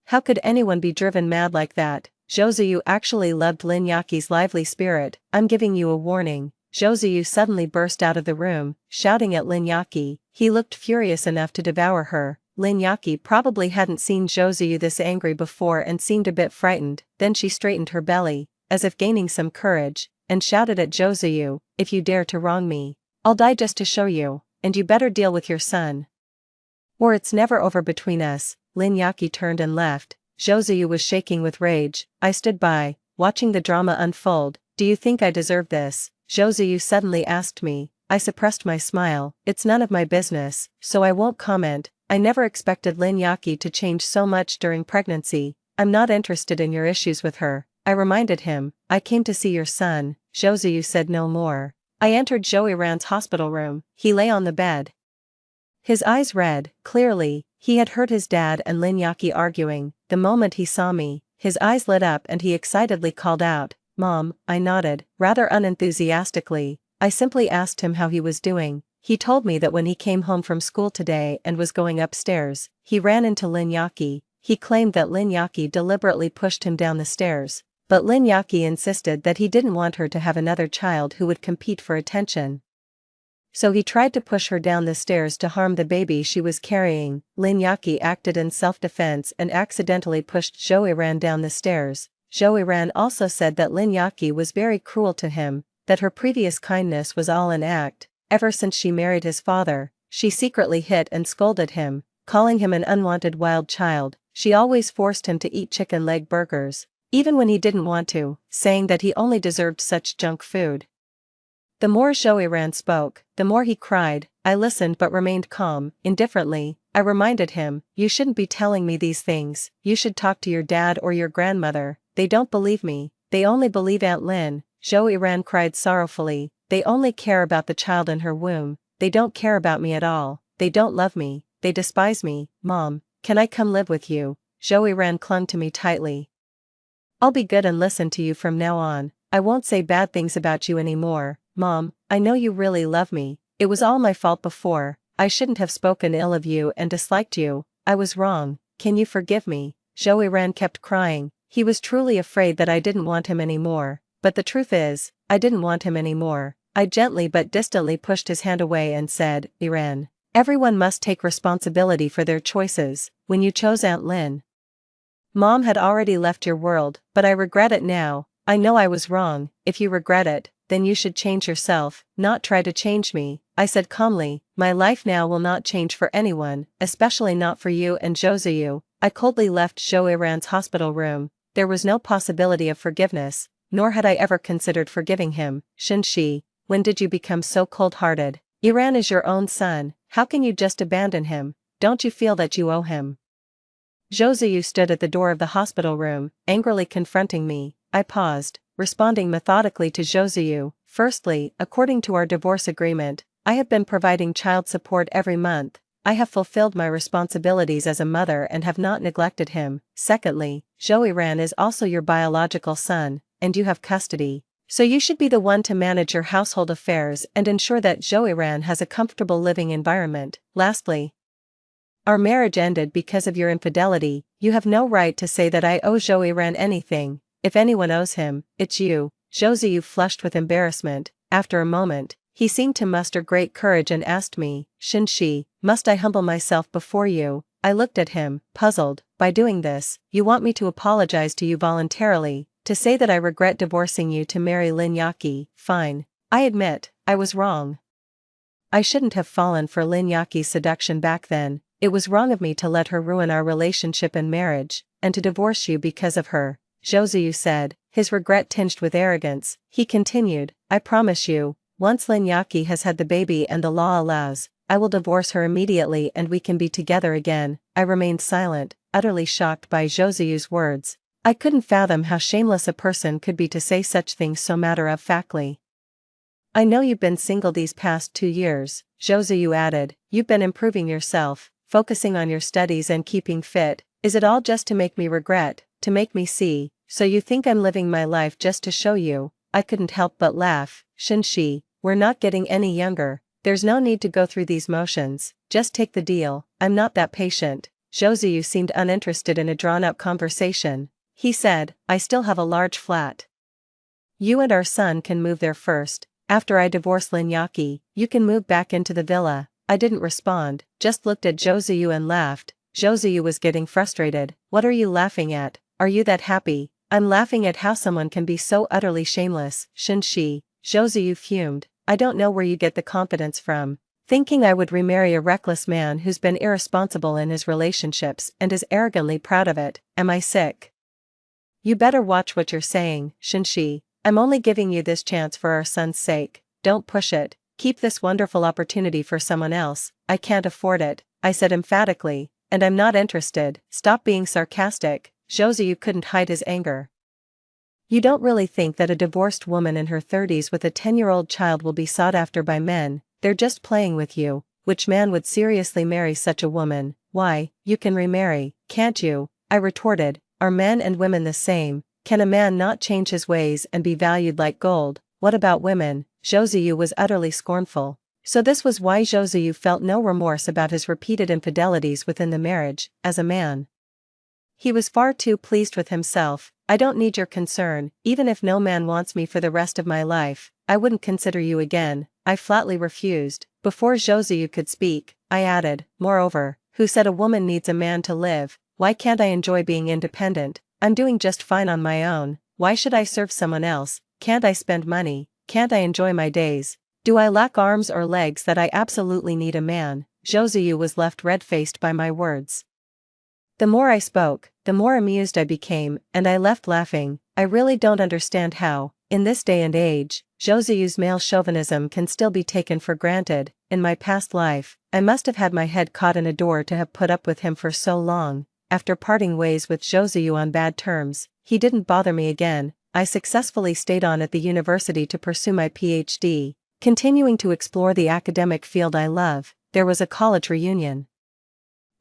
How could anyone be driven mad like that? Joseu actually loved Lin Yaqi's lively spirit. I'm giving you a warning. Joseu suddenly burst out of the room, shouting at Lin Yaqi. He looked furious enough to devour her. Lin Yaqi probably hadn't seen Joseu this angry before and seemed a bit frightened. Then she straightened her belly, as if gaining some courage, and shouted at Joseu, if you dare to wrong me, I'll die just to show you, and you better deal with your son, or it's never over between us. Lin Yaqi turned and left. Joseu was shaking with rage. I stood by, watching the drama unfold. Do you think I deserve this? Joseu suddenly asked me. I suppressed my smile. It's none of my business, so I won't comment. I never expected Lin Yaqi to change so much during pregnancy. I'm not interested in your issues with her, I reminded him. I came to see your son. Joseu said no more. I entered Joiran's hospital room. He lay on the bed, his eyes red. Clearly, he had heard his dad and Lin Yaqi arguing. The moment he saw me, his eyes lit up and he excitedly called out, Mom. I nodded, rather unenthusiastically. I simply asked him how he was doing. He told me that when he came home from school today and was going upstairs, he ran into Lin Yaqi. He claimed that Lin Yaqi deliberately pushed him down the stairs, but Lin Yaqi insisted that he didn't want her to have another child who would compete for attention. So he tried to push her down the stairs to harm the baby she was carrying. Lin Yaqi acted in self-defense and accidentally pushed Joiran down the stairs. Joiran also said that Lin Yaqi was very cruel to him, that her previous kindness was all an act. Ever since she married his father, she secretly hit and scolded him, calling him an unwanted wild child. She always forced him to eat chicken leg burgers, even when he didn't want to, saying that he only deserved such junk food. The more Joiran spoke, the more he cried. I listened but remained calm. Indifferently, I reminded him, you shouldn't be telling me these things, you should talk to your dad or your grandmother, they don't believe me, they only believe Aunt Lynn. Zhou Ran cried sorrowfully, they only care about the child in her womb, they don't care about me at all, they don't love me, they despise me. Mom, can I come live with you? Zhou Ran clung to me tightly. I'll be good and listen to you from now on, I won't say bad things about you anymore. Mom, I know you really love me, it was all my fault before, I shouldn't have spoken ill of you and disliked you, I was wrong, can you forgive me? Zhou Ran kept crying, he was truly afraid that I didn't want him anymore, but the truth is, I didn't want him anymore. I gently but distantly pushed his hand away and said, Iran, everyone must take responsibility for their choices. When you chose Aunt Lynn, Mom had already left your world, but I regret it now. I know I was wrong. If you regret it, then you should change yourself, not try to change me, I said calmly. My life now will not change for anyone, especially not for you and Zhou. I coldly left Zhou Iran's hospital room. There was no possibility of forgiveness, nor had I ever considered forgiving him. Shinshi, when did you become so cold-hearted? Iran is your own son, how can you just abandon him? Don't you feel that you owe him? Zhou stood at the door of the hospital room, angrily confronting me. I paused, responding methodically to Zhou. Firstly, according to our divorce agreement, I have been providing child support every month. I have fulfilled my responsibilities as a mother and have not neglected him. Secondly, Zhou Iran is also your biological son, and you have custody. So you should be the one to manage your household affairs and ensure that Zhou Iran has a comfortable living environment. Lastly, our marriage ended because of your infidelity. You have no right to say that I owe Zhou Iran anything. If anyone owes him, it's you. Zhou flushed with embarrassment. After a moment, he seemed to muster great courage and asked me, Shinshi, must I humble myself before you? I looked at him, puzzled. By doing this, you want me to apologize to you voluntarily, to say that I regret divorcing you to marry Lin Yaqi. Fine. I admit, I was wrong. I shouldn't have fallen for Lin Yaqi's seduction back then. It was wrong of me to let her ruin our relationship and marriage, and to divorce you because of her, Zhou said, his regret tinged with arrogance. He continued, I promise you, once Lin Yaqi has had the baby and the law allows, I will divorce her immediately and we can be together again. I remained silent, utterly shocked by Zhou's words. I couldn't fathom how shameless a person could be to say such things so matter-of-factly. I know you've been single these past 2 years, Zhou added, you've been improving yourself, focusing on your studies and keeping fit. Is it all just to make me regret, to make me see? So you think I'm living my life just to show you? I couldn't help but laugh. Shinshi, we're not getting any younger, there's no need to go through these motions, just take the deal. I'm not that patient. Zhou seemed uninterested in a drawn-out conversation. He said, I still have a large flat. You and our son can move there first. After I divorce Lin Yaqi, you can move back into the villa. I didn't respond, just looked at Zhou and laughed. Zhou was getting frustrated. What are you laughing at? Are you that happy? I'm laughing at how someone can be so utterly shameless. Shinshi, Zhou fumed. I don't know where you get the confidence from. Thinking I would remarry a reckless man who's been irresponsible in his relationships and is arrogantly proud of it. Am I sick? You better watch what you're saying, Shinshi. I'm only giving you this chance for our son's sake. Don't push it. Keep this wonderful opportunity for someone else. I can't afford it, I said emphatically, and I'm not interested. Stop being sarcastic. Zhou couldn't hide his anger. You don't really think that a divorced woman in her 30s with a 10-year-old child will be sought after by men? They're just playing with you. Which man would seriously marry such a woman? Why, you can remarry, can't you? I retorted. Are men and women the same? Can a man not change his ways and be valued like gold? What about women? Zhou was utterly scornful. So this was why Zhou felt no remorse about his repeated infidelities within the marriage. As a man, he was far too pleased with himself. I don't need your concern. Even if no man wants me for the rest of my life, I wouldn't consider you again. I flatly refused. Before Zhou could speak, I added, moreover, who said a woman needs a man to live? Why can't I enjoy being independent? I'm doing just fine on my own. Why should I serve someone else? Can't I spend money? Can't I enjoy my days? Do I lack arms or legs that I absolutely need a man? Zhou was left red-faced by my words. The more I spoke, the more amused I became, and I left laughing. I really don't understand how, in this day and age, Joseyu's male chauvinism can still be taken for granted. In my past life, I must have had my head caught in a door to have put up with him for so long. After parting ways with Joseyu on bad terms, he didn't bother me again. I successfully stayed on at the university to pursue my PhD, continuing to explore the academic field I love. There was a college reunion.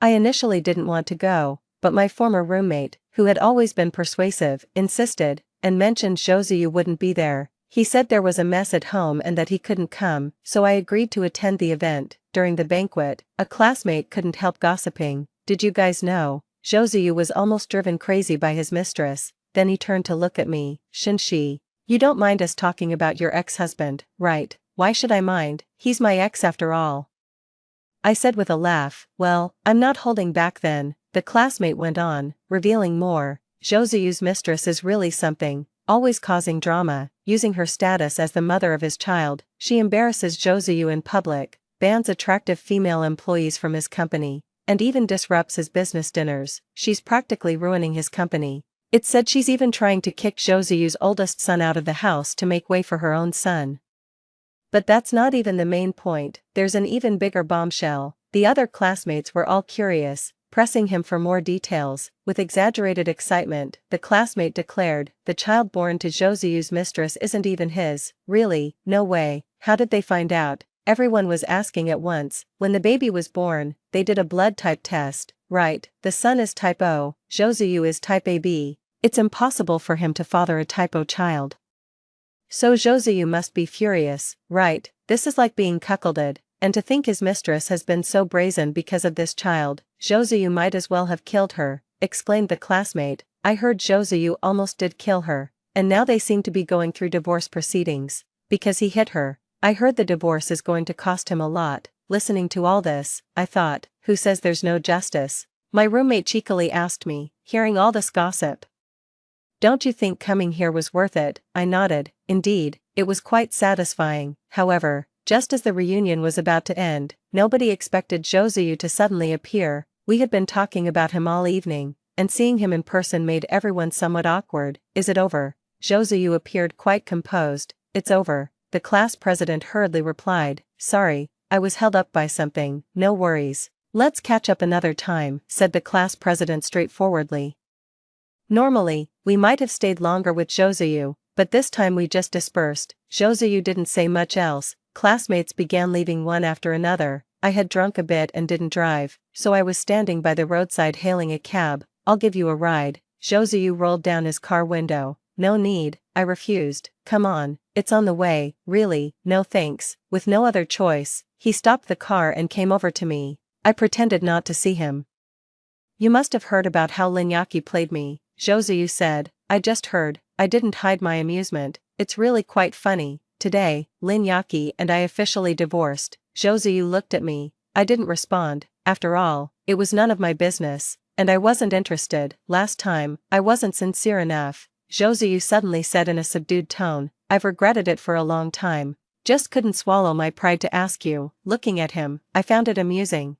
I initially didn't want to go, but my former roommate, who had always been persuasive, insisted, and mentioned Joseyu wouldn't be there. He said there was a mess at home and that he couldn't come, so I agreed to attend the event. During the banquet, a classmate couldn't help gossiping. "Did you guys know? Joseyu was almost driven crazy by his mistress." Then he turned to look at me. "Shinshi, you don't mind us talking about your ex-husband, right?" "Why should I mind? He's my ex after all," I said with a laugh. "Well, I'm not holding back then," the classmate went on, revealing more. "Joseyu's mistress is really something, always causing drama, using her status as the mother of his child. She embarrasses Joseyu in public, bans attractive female employees from his company, and even disrupts his business dinners. She's practically ruining his company. It's said she's even trying to kick Joseyu's oldest son out of the house to make way for her own son. But that's not even the main point, there's an even bigger bombshell." The other classmates were all curious, pressing him for more details. With exaggerated excitement, the classmate declared, "The child born to Joseyu's mistress isn't even his." "Really? No way. How did they find out?" everyone was asking at once. "When the baby was born, they did a blood type test." "Right, the son is type O, Joseyu is type AB. It's impossible for him to father a type O child. So Joseyu must be furious, right? This is like being cuckolded, and to think his mistress has been so brazen because of this child. Joseyu might as well have killed her," exclaimed the classmate. "I heard Joseyu almost did kill her, and now they seem to be going through divorce proceedings, because he hit her. I heard the divorce is going to cost him a lot." Listening to all this, I thought, who says there's no justice? My roommate cheekily asked me, hearing all this gossip. "Don't you think coming here was worth it?" I nodded. Indeed, it was quite satisfying. However, just as the reunion was about to end, nobody expected Joseyu to suddenly appear. We had been talking about him all evening, and seeing him in person made everyone somewhat awkward. "Is it over?" Joseyu appeared quite composed. "It's over," the class president hurriedly replied. "Sorry, I was held up by something." "No worries. Let's catch up another time," said the class president straightforwardly. Normally, we might have stayed longer with Joseyu, but this time we just dispersed. Joseyu didn't say much else. Classmates began leaving one after another. I had drunk a bit and didn't drive, so I was standing by the roadside hailing a cab. "I'll give you a ride." Joseyu rolled down his car window. "No need," I refused. "Come on, it's on the way." "Really, no thanks." With no other choice, he stopped the car and came over to me. I pretended not to see him. "You must have heard about how Linyaki played me," Joseyu said. "I just heard." I didn't hide my amusement. "It's really quite funny. Today, Linyaki and I officially divorced." Joseyu looked at me. I didn't respond. After all, it was none of my business, and I wasn't interested. "Last time, I wasn't sincere enough," Joseyu suddenly said in a subdued tone. "I've regretted it for a long time. Just couldn't swallow my pride to ask you." Looking at him, I found it amusing.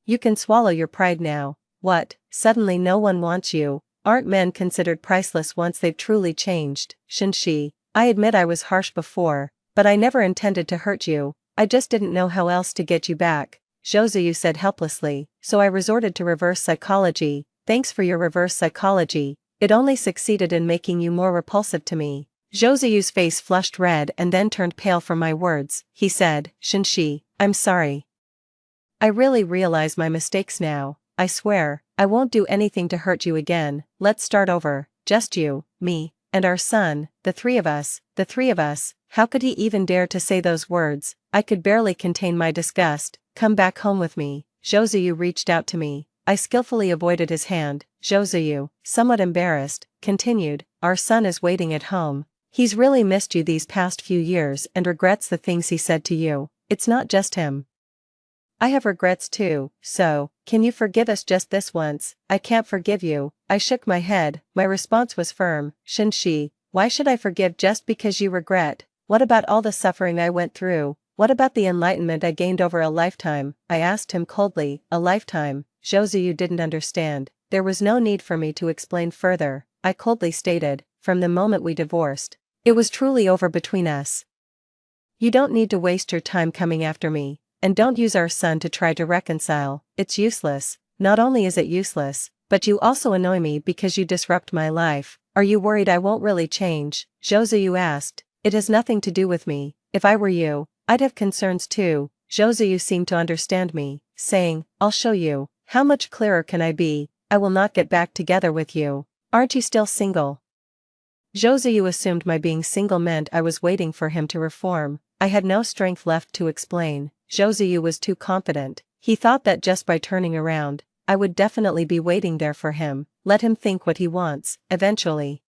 "You can swallow your pride now." "What, suddenly no one wants you? Aren't men considered priceless once they've truly changed?" "Shinshi, I admit I was harsh before, but I never intended to hurt you. I just didn't know how else to get you back," Joseyu said helplessly. "So I resorted to reverse psychology." "Thanks for your reverse psychology. It only succeeded in making you more repulsive to me." Joseyu's face flushed red and then turned pale from my words. He said, "Shinshi, I'm sorry. I really realize my mistakes now. I swear, I won't do anything to hurt you again. Let's start over. Just you, me, and our son, the three of us." The three of us. How could he even dare to say those words? I could barely contain my disgust. "Come back home with me." Joseyu reached out to me. I skillfully avoided his hand. Joseyu, somewhat embarrassed, continued, "Our son is waiting at home. He's really missed you these past few years and regrets the things he said to you. It's not just him. I have regrets too, so, can you forgive us just this once?" "I can't forgive you." I shook my head. My response was firm. "Shinshi, why should I forgive just because you regret? What about all the suffering I went through? What about the enlightenment I gained over a lifetime?" I asked him coldly. "A lifetime?" Joseyu didn't understand. There was no need for me to explain further. I coldly stated, "From the moment we divorced." It was truly over between us. You don't need to waste your time coming after me, and don't use our son to try to reconcile. It's useless. Not only is it useless, but you also annoy me because you disrupt my life. Are you worried I won't really change? Joseu asked. It has nothing to do with me. If I were you, I'd have concerns too. Joseu seemed to understand me, saying, I'll show you. How much clearer can I be? I will not get back together with you. Aren't you still single? Joseu assumed my being single meant I was waiting for him to reform. I had no strength left to explain. Joseu was too confident. He thought that just by turning around, I would definitely be waiting there for him. Let him think what he wants, eventually.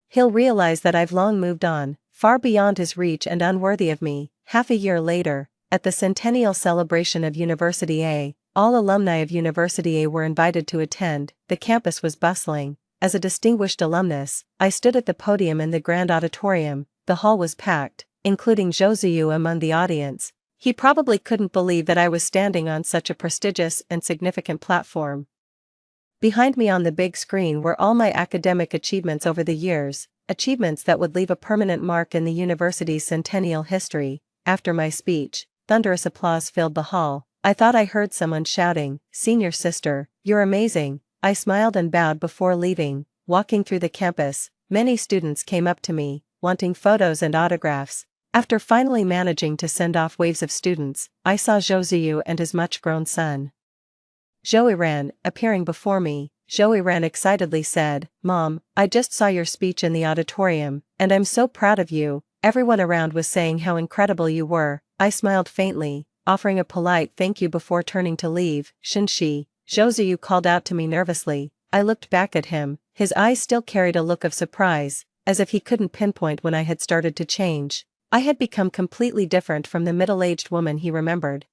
He'll realize that I've long moved on, far beyond his reach and unworthy of me. Half a year later, at the centennial celebration of University A, all alumni of University A were invited to attend. The campus was bustling. As a distinguished alumnus, I stood at the podium in the grand auditorium. The hall was packed, including Joseu among the audience. He probably couldn't believe that I was standing on such a prestigious and significant platform. Behind me on the big screen were all my academic achievements over the years, achievements that would leave a permanent mark in the university's centennial history. After my speech, thunderous applause filled the hall. I thought I heard someone shouting, "Senior sister, you're amazing." I smiled and bowed before leaving. Walking through the campus, many students came up to me, wanting photos and autographs. After finally managing to send off waves of students, I saw Joseu and his much-grown son. Joiran, appearing before me, Joiran excitedly said, "Mom, I just saw your speech in the auditorium, and I'm so proud of you." Everyone around was saying how incredible you were. I smiled faintly, offering a polite thank you before turning to leave. Shinshi, Joseu called out to me nervously. I looked back at him. His eyes still carried a look of surprise, as if he couldn't pinpoint when I had started to change. I had become completely different from the middle-aged woman he remembered,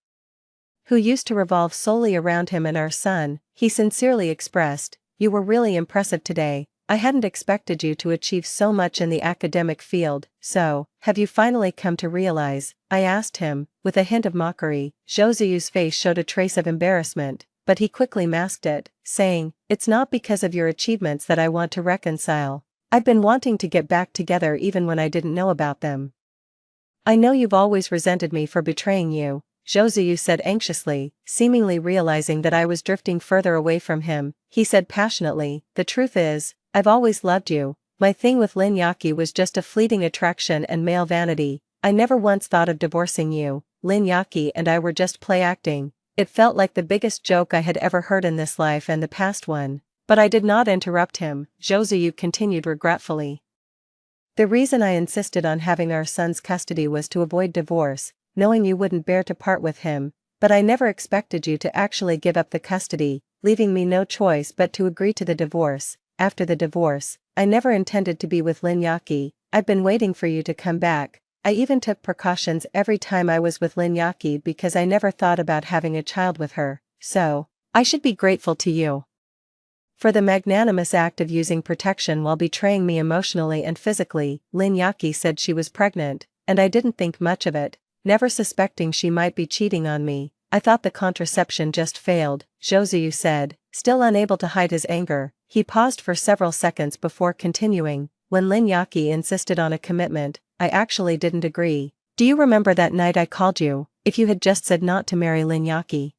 who used to revolve solely around him and our son. He sincerely expressed, "You were really impressive today. I hadn't expected you to achieve so much in the academic field." "So, have you finally come to realize?" I asked him, with a hint of mockery. Joseu's face showed a trace of embarrassment, but he quickly masked it, saying, "It's not because of your achievements that I want to reconcile. I've been wanting to get back together even when I didn't know about them. I know you've always resented me for betraying you," Joseu said anxiously, seemingly realizing that I was drifting further away from him. He said passionately, "The truth is, I've always loved you. My thing with Lin Yaki was just a fleeting attraction and male vanity. I never once thought of divorcing you. Lin Yaki and I were just play acting." It felt like the biggest joke I had ever heard in this life and the past one. But I did not interrupt him. Joseu continued regretfully. "The reason I insisted on having our son's custody was to avoid divorce, knowing you wouldn't bear to part with him, but I never expected you to actually give up the custody, leaving me no choice but to agree to the divorce. After the divorce, I never intended to be with Lin Yaki. I've been waiting for you to come back. I even took precautions every time I was with Lin Yaki because I never thought about having a child with her. So, I should be grateful to you for the magnanimous act of using protection while betraying me emotionally and physically." Lin Yaki said she was pregnant, and I didn't think much of it, never suspecting she might be cheating on me. "I thought the contraception just failed," Joseu said, still unable to hide his anger. He paused for several seconds before continuing, "When Lin Yaki insisted on a commitment, I actually didn't agree. Do you remember that night I called you? If you had just said not to marry Lin Yaki,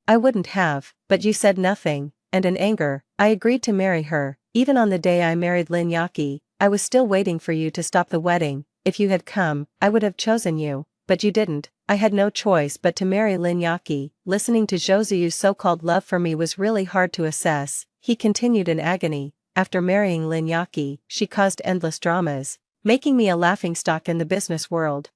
I wouldn't have, but you said nothing, and in anger, I agreed to marry her. Even on the day I married Lin Yaki, I was still waiting for you to stop the wedding. If you had come, I would have chosen you, but you didn't. I had no choice but to marry Lin Yaki." Listening to Joseu's so-called love for me was really hard to assess. He continued in agony, "After marrying Lin Yaki, she caused endless dramas, making me a laughingstock in the business world.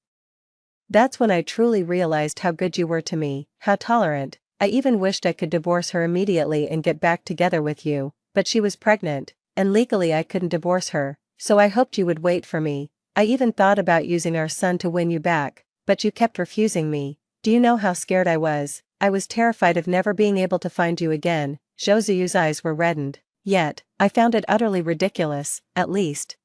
That's when I truly realized how good you were to me, how tolerant. I even wished I could divorce her immediately and get back together with you, but she was pregnant, and legally I couldn't divorce her, so I hoped you would wait for me. I even thought about using our son to win you back, but you kept refusing me. Do you know how scared I was? I was terrified of never being able to find you again." Joseu's eyes were reddened. Yet, I found it utterly ridiculous. At least,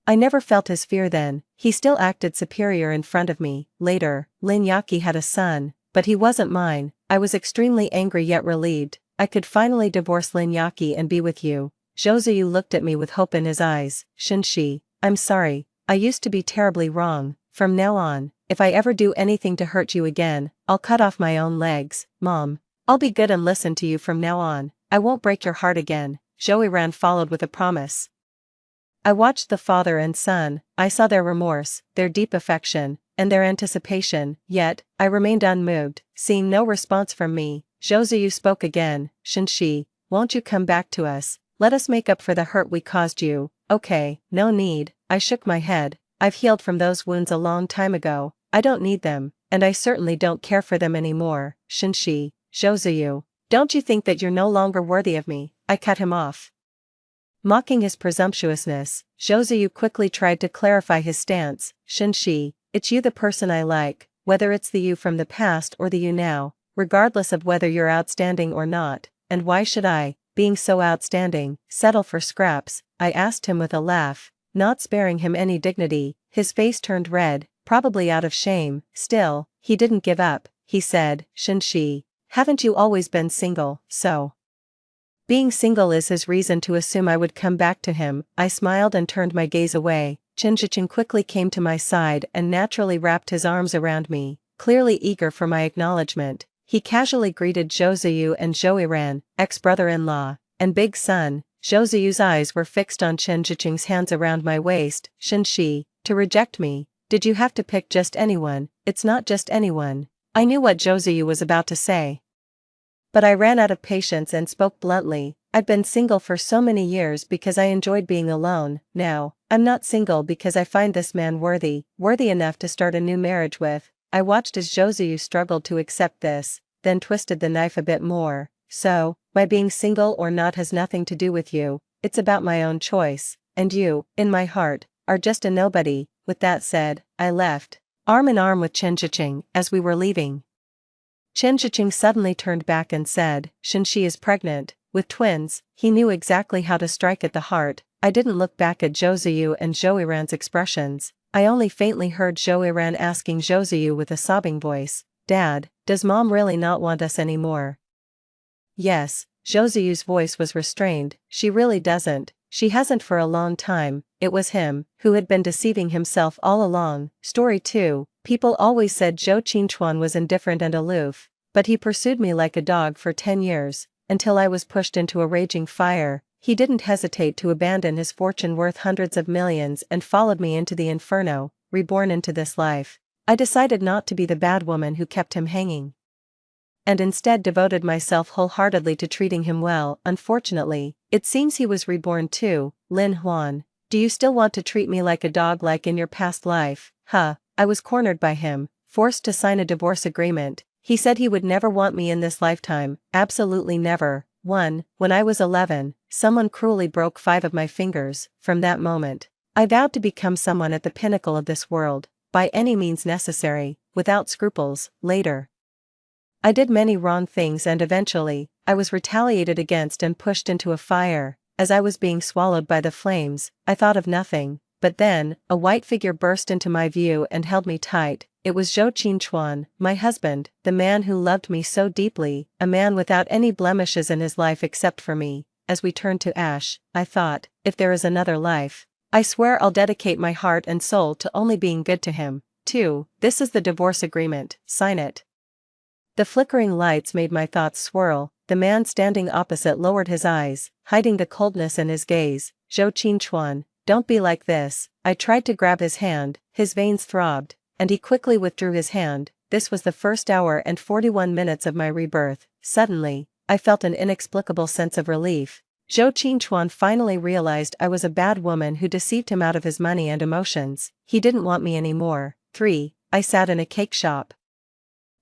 I never felt his fear then. He still acted superior in front of me. Later, Lin Yaki had a son, but he wasn't mine. I was extremely angry yet relieved. I could finally divorce Lin Yaki and be with you. Joseu looked at me with hope in his eyes. "Shinshi, I'm sorry, I used to be terribly wrong. From now on, if I ever do anything to hurt you again, I'll cut off my own legs. Mom, I'll be good and listen to you from now on. I won't break your heart again. Joey followed with a promise. I watched the father and son. I saw their remorse, their deep affection, and their anticipation, yet, I remained unmoved, seeing no response from me. Josue spoke again. Shinshi, won't you come back to us? Let us make up for the hurt we caused you. Okay, no need. I shook my head. I've healed from those wounds a long time ago. I don't need them, and I certainly don't care for them anymore. Shinshi, Josue, don't you think that you're no longer worthy of me? I cut him off. Mocking his presumptuousness, Josue quickly tried to clarify his stance. Shinshi, it's you the person I like, whether it's the you from the past or the you now, regardless of whether you're outstanding or not, and why should I, being so outstanding, settle for scraps? I asked him with a laugh, not sparing him any dignity. His face turned red, probably out of shame. Still, he didn't give up. He said, Shinshi, haven't you always been single? So being single is his reason to assume I would come back to him. I smiled and turned my gaze away. Shinji-chan quickly came to my side and naturally wrapped his arms around me, clearly eager for my acknowledgement. He casually greeted Josue and Joiran, ex-brother-in-law, and big son. Josue's eyes were fixed on Shinji-chan's hands around my waist. Shinshi, to reject me? Did you have to pick just anyone? It's not just anyone. I knew what Josue was about to say, but I ran out of patience and spoke bluntly. I'd been single for so many years because I enjoyed being alone. Now, I'm not single because I find this man worthy enough to start a new marriage with. I watched as Josue struggled to accept this, then twisted the knife a bit more. So, my being single or not has nothing to do with you, it's about my own choice, and you, in my heart, are just a nobody. With that said, I left, arm in arm with Chen-Chiching. As we were leaving, Chen-Chiching suddenly turned back and said, Shinshi is pregnant, with twins. He knew exactly how to strike at the heart. I didn't look back at Josue and Joiran's expressions. I only faintly heard Joiran asking Josue with a sobbing voice, Dad, does Mom really not want us anymore? Yes, Josue's voice was restrained. She really doesn't. She hasn't for a long time. It was him who had been deceiving himself all along. Story 2. People always said Zhou Qingchuan was indifferent and aloof, but he pursued me like a dog for 10 years, until I was pushed into a raging fire. He didn't hesitate to abandon his fortune worth hundreds of millions and followed me into the inferno, reborn into this life. I decided not to be the bad woman who kept him hanging, and instead devoted myself wholeheartedly to treating him well. Unfortunately, it seems he was reborn too. Lin Huan, do you still want to treat me like a dog like in your past life? Huh. I was cornered by him, forced to sign a divorce agreement. He said he would never want me in this lifetime, absolutely never. When I was 11, someone cruelly broke 5 of my fingers. From that moment, I vowed to become someone at the pinnacle of this world, by any means necessary, without scruples. Later, I did many wrong things and eventually, I was retaliated against and pushed into a fire. As I was being swallowed by the flames, I thought of nothing. But then, a white figure burst into my view and held me tight. It was Zhou Qingchuan, my husband, the man who loved me so deeply, a man without any blemishes in his life except for me. As we turned to ash, I thought, if there is another life, I swear I'll dedicate my heart and soul to only being good to him. 2. This is the divorce agreement, sign it. The flickering lights made my thoughts swirl. The man standing opposite lowered his eyes, hiding the coldness in his gaze. Zhou Qingchuan, don't be like this. I tried to grab his hand, his veins throbbed, and he quickly withdrew his hand. This was the first hour and 41 minutes of my rebirth. Suddenly, I felt an inexplicable sense of relief. Zhou Qingchuan finally realized I was a bad woman who deceived him out of his money and emotions. He didn't want me anymore. 3. I sat in a cake shop,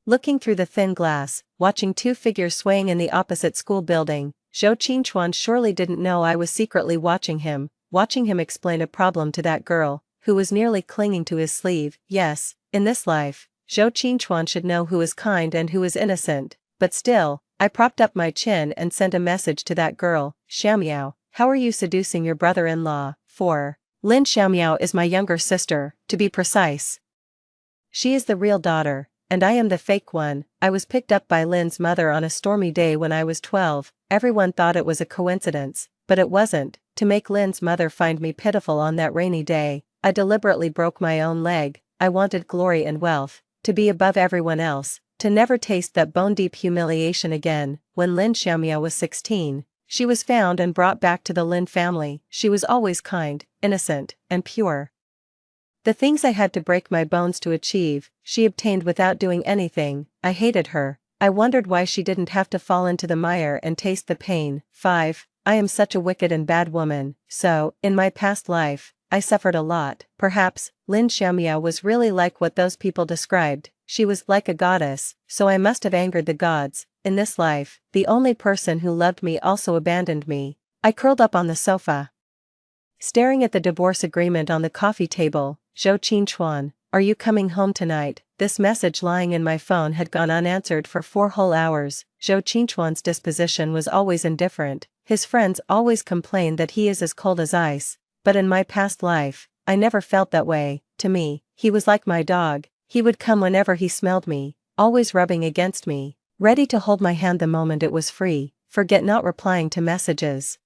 looking through the thin glass, watching 2 figures swaying in the opposite school building. Zhou Qingchuan surely didn't know I was secretly watching him explain a problem to that girl, who was nearly clinging to his sleeve. Yes, in this life, Zhou Qingchuan should know who is kind and who is innocent, but still, I propped up my chin and sent a message to that girl. Xiaomiao, how are you seducing your brother-in-law? 4. Lin Xiaomiao is my younger sister, to be precise. She is the real daughter, and I am the fake one. I was picked up by Lin's mother on a stormy day when I was 12. Everyone thought it was a coincidence, but it wasn't. To make Lin's mother find me pitiful on that rainy day, I deliberately broke my own leg. I wanted glory and wealth, to be above everyone else, to never taste that bone-deep humiliation again. When Lin Xiaomiao was 16, she was found and brought back to the Lin family. She was always kind, innocent, and pure. The things I had to break my bones to achieve, she obtained without doing anything. I hated her. I wondered why she didn't have to fall into the mire and taste the pain. 5. I am such a wicked and bad woman. So, in my past life, I suffered a lot. Perhaps, Lin Xiaomiao was really like what those people described. She was like a goddess, so I must have angered the gods. In this life, the only person who loved me also abandoned me. I curled up on the sofa, staring at the divorce agreement on the coffee table. Zhou Qinchuan, are you coming home tonight? This message lying in my phone had gone unanswered for 4 whole hours. Zhou Qinchuan's disposition was always indifferent. His friends always complain that he is as cold as ice, but in my past life, I never felt that way. To me, he was like my dog. He would come whenever he smelled me, always rubbing against me, ready to hold my hand the moment it was free. Forget not replying to messages.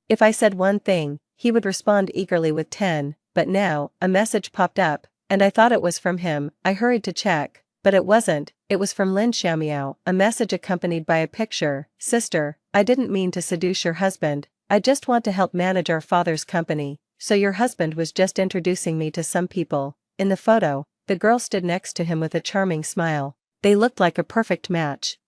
If I said one thing, he would respond eagerly with 10, but now, a message popped up, and I thought it was from him. I hurried to check, but it wasn't. It was from Lin Xiaomiao, a message accompanied by a picture. Sister, I didn't mean to seduce your husband, I just want to help manage our father's company, so your husband was just introducing me to some people. In the photo, the girl stood next to him with a charming smile. They looked like a perfect match.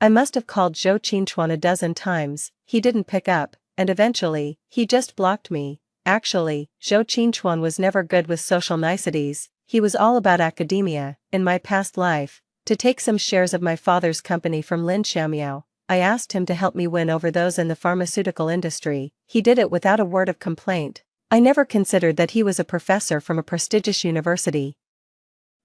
I must have called Zhou Qinchuan a dozen times, he didn't pick up, and eventually, he just blocked me. Actually, Zhou Qinchuan was never good with social niceties, he was all about academia. In my past life, to take some shares of my father's company from Lin Xiaomiao, I asked him to help me win over those in the pharmaceutical industry. He did it without a word of complaint. I never considered that he was a professor from a prestigious university.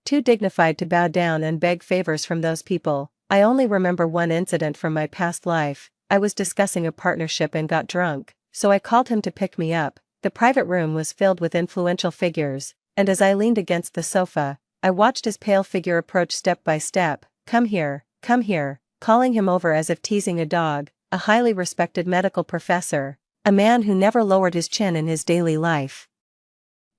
Too dignified to bow down and beg favors from those people. I only remember one incident from my past life. I was discussing a partnership and got drunk, so I called him to pick me up. The private room was filled with influential figures, and as I leaned against the sofa, I watched his pale figure approach step by step. Come here, calling him over as if teasing a dog. A highly respected medical professor, a man who never lowered his chin in his daily life.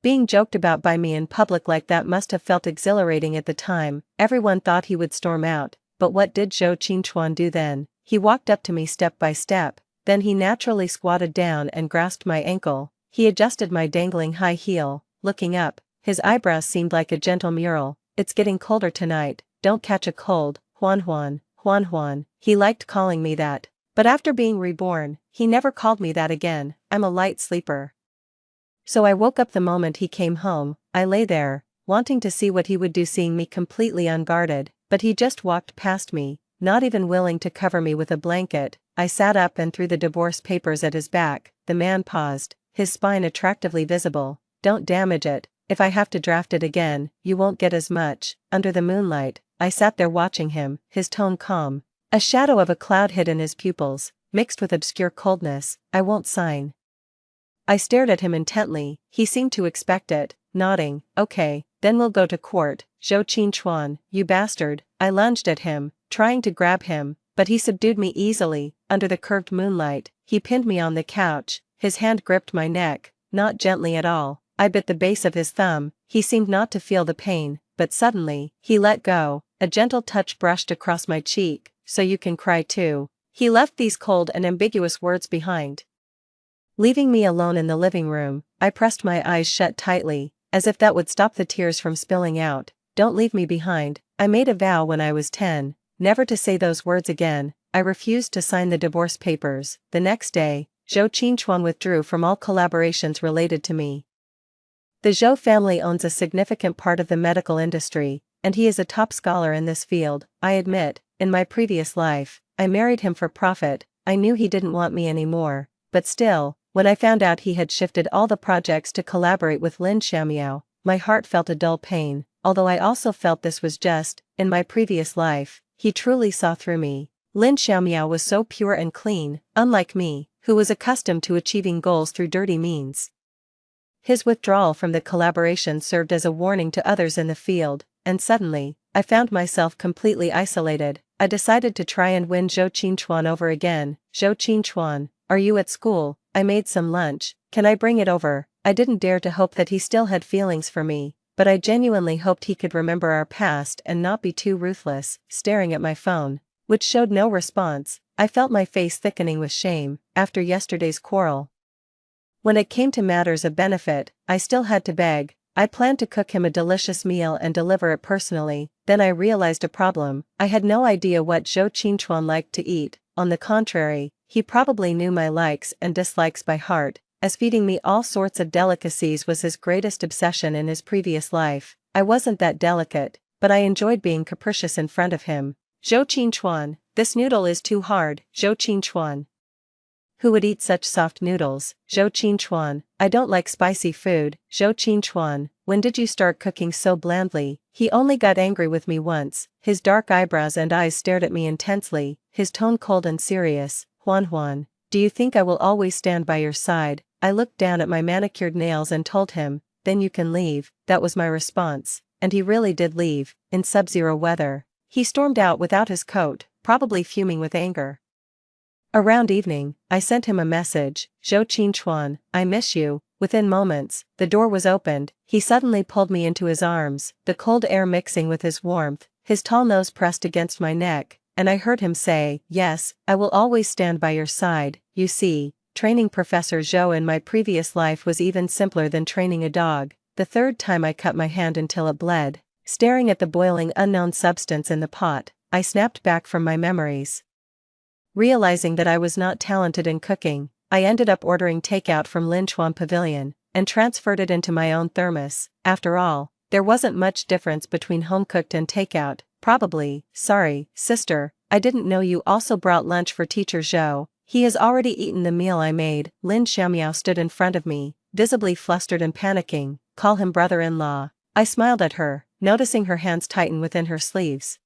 Being joked about by me in public like that must have felt exhilarating at the time. Everyone thought he would storm out, but what did Zhou Qinchuan do then? He walked up to me step by step, then he naturally squatted down and grasped my ankle. He adjusted my dangling high heel. Looking up, his eyebrows seemed like a gentle mural. It's getting colder tonight, don't catch a cold. Huan. He liked calling me that. But after being reborn, he never called me that again. I'm a light sleeper. So I woke up the moment he came home. I lay there, wanting to see what he would do seeing me completely unguarded, but he just walked past me, not even willing to cover me with a blanket. I sat up and threw the divorce papers at his back. The man paused, his spine attractively visible. Don't damage it, if I have to draft it again, you won't get as much. Under the moonlight, I sat there watching him, his tone calm. A shadow of a cloud hid in his pupils, mixed with obscure coldness. I won't sign. I stared at him intently. He seemed to expect it, nodding. Okay, then we'll go to court. Zhou Qinchuan, you bastard. I lunged at him, trying to grab him, but he subdued me easily. Under the curved moonlight, he pinned me on the couch. His hand gripped my neck, not gently at all. I bit the base of his thumb. He seemed not to feel the pain, but suddenly, he let go. A gentle touch brushed across my cheek. So you can cry too. He left these cold and ambiguous words behind. Leaving me alone in the living room, I pressed my eyes shut tightly, as if that would stop the tears from spilling out. Don't leave me behind. I made a vow when I was 10, never to say those words again. I refused to sign the divorce papers. The next day, Zhou Qinchuan withdrew from all collaborations related to me. The Zhou family owns a significant part of the medical industry, and he is a top scholar in this field. I admit, in my previous life, I married him for profit. I knew he didn't want me anymore, but still, when I found out he had shifted all the projects to collaborate with Lin Xiaomiao, my heart felt a dull pain. Although I also felt this was just, in my previous life, he truly saw through me. Lin Xiaomiao was so pure and clean, unlike me, who was accustomed to achieving goals through dirty means. His withdrawal from the collaboration served as a warning to others in the field, and suddenly, I found myself completely isolated. I decided to try and win Zhou Qinchuan over again. Zhou Qinchuan, are you at school? I made some lunch, can I bring it over? I didn't dare to hope that he still had feelings for me, but I genuinely hoped he could remember our past and not be too ruthless. Staring at my phone, which showed no response, I felt my face thickening with shame. After yesterday's quarrel, when it came to matters of benefit, I still had to beg. I planned to cook him a delicious meal and deliver it personally. Then I realized a problem. I had no idea what Zhou Qingchuan liked to eat. On the contrary, he probably knew my likes and dislikes by heart, as feeding me all sorts of delicacies was his greatest obsession in his previous life. I wasn't that delicate, but I enjoyed being capricious in front of him. Zhou Qingchuan, this noodle is too hard. Zhou Qingchuan. Who would eat such soft noodles? Zhou Qingchuan, I don't like spicy food. Zhou Qingchuan, when did you start cooking so blandly? He only got angry with me once. His dark eyebrows and eyes stared at me intensely, his tone cold and serious. Huan, do you think I will always stand by your side? I looked down at my manicured nails and told him, then you can leave. That was my response, and he really did leave, in sub-zero weather. He stormed out without his coat, probably fuming with anger. Around evening, I sent him a message, Zhou Qingchuan, I miss you. Within moments, the door was opened, he suddenly pulled me into his arms, the cold air mixing with his warmth, his tall nose pressed against my neck, and I heard him say, yes, I will always stand by your side. You see, training Professor Zhou in my previous life was even simpler than training a dog. The third time I cut my hand until it bled. Staring at the boiling unknown substance in the pot, I snapped back from my memories. Realizing that I was not talented in cooking, I ended up ordering takeout from Linchuan Pavilion, and transferred it into my own thermos. After all, there wasn't much difference between home-cooked and takeout, probably. Sorry, sister, I didn't know you also brought lunch for Teacher Zhou. He has already eaten the meal I made. Lin Xiaomiao stood in front of me, visibly flustered and panicking. Call him brother-in-law. I smiled at her, noticing her hands tighten within her sleeves.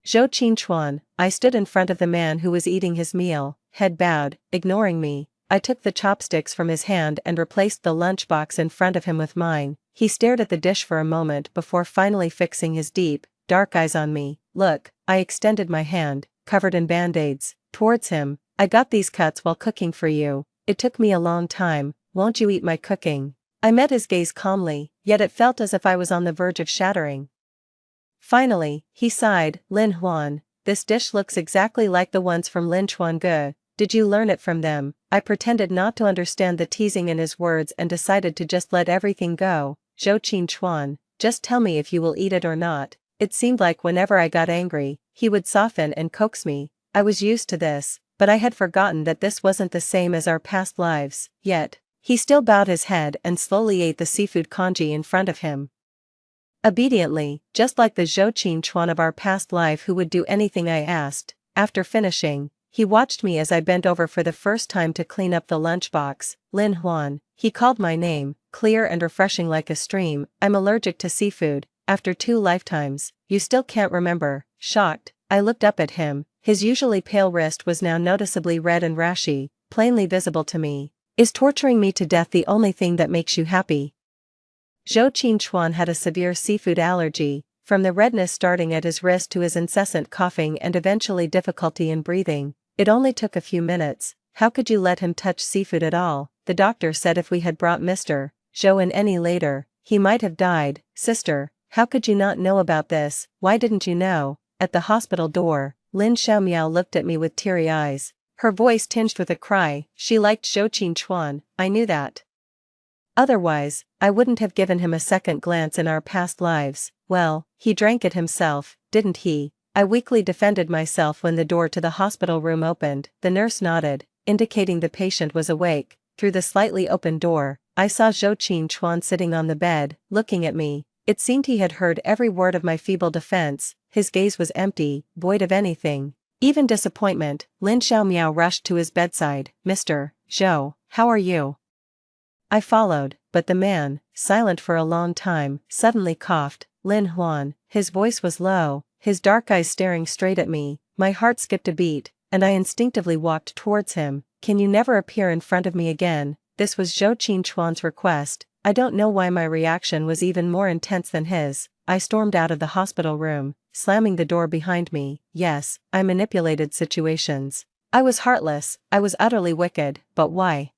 Zhou Qingchuan, I stood in front of the man who was eating his meal, head bowed, ignoring me. I took the chopsticks from his hand and replaced the lunchbox in front of him with mine. He stared at the dish for a moment before finally fixing his deep, dark eyes on me. Look, I extended my hand, covered in band-aids, towards him. I got these cuts while cooking for you. It took me a long time. Won't you eat my cooking? I met his gaze calmly, yet it felt as if I was on the verge of shattering. Finally, he sighed. Lin Huan, this dish looks exactly like the ones from Lin Chuange. Did you learn it from them? I pretended not to understand the teasing in his words and decided to just let everything go. Zhou Qingchuan, just tell me if you will eat it or not. It seemed like whenever I got angry, he would soften and coax me. I was used to this, but I had forgotten that this wasn't the same as our past lives. Yet, he still bowed his head and slowly ate the seafood congee in front of him. Obediently, just like the Zhou Qingchuan of our past life who would do anything I asked. After finishing, he watched me as I bent over for the first time to clean up the lunchbox. Lin Huan, he called my name, clear and refreshing like a stream. I'm allergic to seafood. After 2 lifetimes, you still can't remember. Shocked, I looked up at him. His usually pale wrist was now noticeably red and rashy, plainly visible to me. Is torturing me to death the only thing that makes you happy? Zhou Qingchuan had a severe seafood allergy, from the redness starting at his wrist to his incessant coughing and eventually difficulty in breathing. It only took a few minutes. How could you let him touch seafood at all? The doctor said if we had brought Mr. Zhou in any later, he might have died. Sister, how could you not know about this? Why didn't you know? At the hospital door, Lin Xiaomiao looked at me with teary eyes. Her voice tinged with a cry. She liked Zhou Qingchuan, I knew that. Otherwise, I wouldn't have given him a second glance in our past lives. Well, he drank it himself, didn't he? I weakly defended myself when the door to the hospital room opened. The nurse nodded, indicating the patient was awake. Through the slightly open door, I saw Zhou Qingchuan sitting on the bed, looking at me. It seemed he had heard every word of my feeble defense. His gaze was empty, void of anything, even disappointment. Lin Xiaomiao rushed to his bedside. Mr. Zhou, how are you? I followed, but the man, silent for a long time, suddenly coughed. Lin Huan, his voice was low, his dark eyes staring straight at me. My heart skipped a beat, and I instinctively walked towards him. Can you never appear in front of me again? This was Zhou Qingchuan's request. I don't know why my reaction was even more intense than his. I stormed out of the hospital room, slamming the door behind me. Yes, I manipulated situations. I was heartless, I was utterly wicked, but why?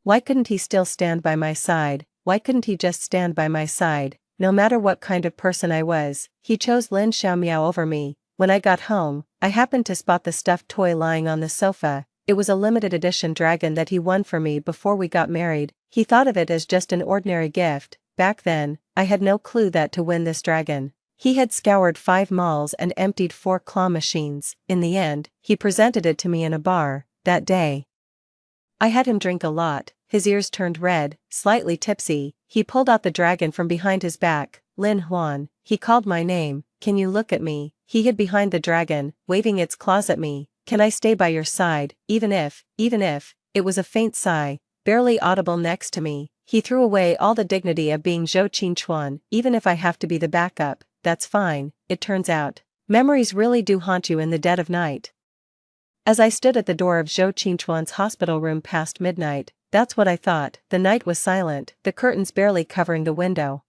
Why couldn't he still stand by my side? Why couldn't he just stand by my side? No matter what kind of person I was, he chose Lin Xiaomiao over me. When I got home, I happened to spot the stuffed toy lying on the sofa. It was a limited edition dragon that he won for me before we got married. He thought of it as just an ordinary gift. Back then, I had no clue that to win this dragon, he had scoured 5 malls and emptied 4 claw machines. In the end, he presented it to me in a bar. That day, I had him drink a lot. His ears turned red, slightly tipsy. He pulled out the dragon from behind his back. Lin Huan, he called my name. Can you look at me? He hid behind the dragon, waving its claws at me. Can I stay by your side, even if, it was a faint sigh, barely audible next to me. He threw away all the dignity of being Zhou Qingchuan. Even if I have to be the backup, that's fine. It turns out, memories really do haunt you in the dead of night. As I stood at the door of Zhou Qingchuan's hospital room past midnight, that's what I thought. The night was silent, the curtains barely covering the window.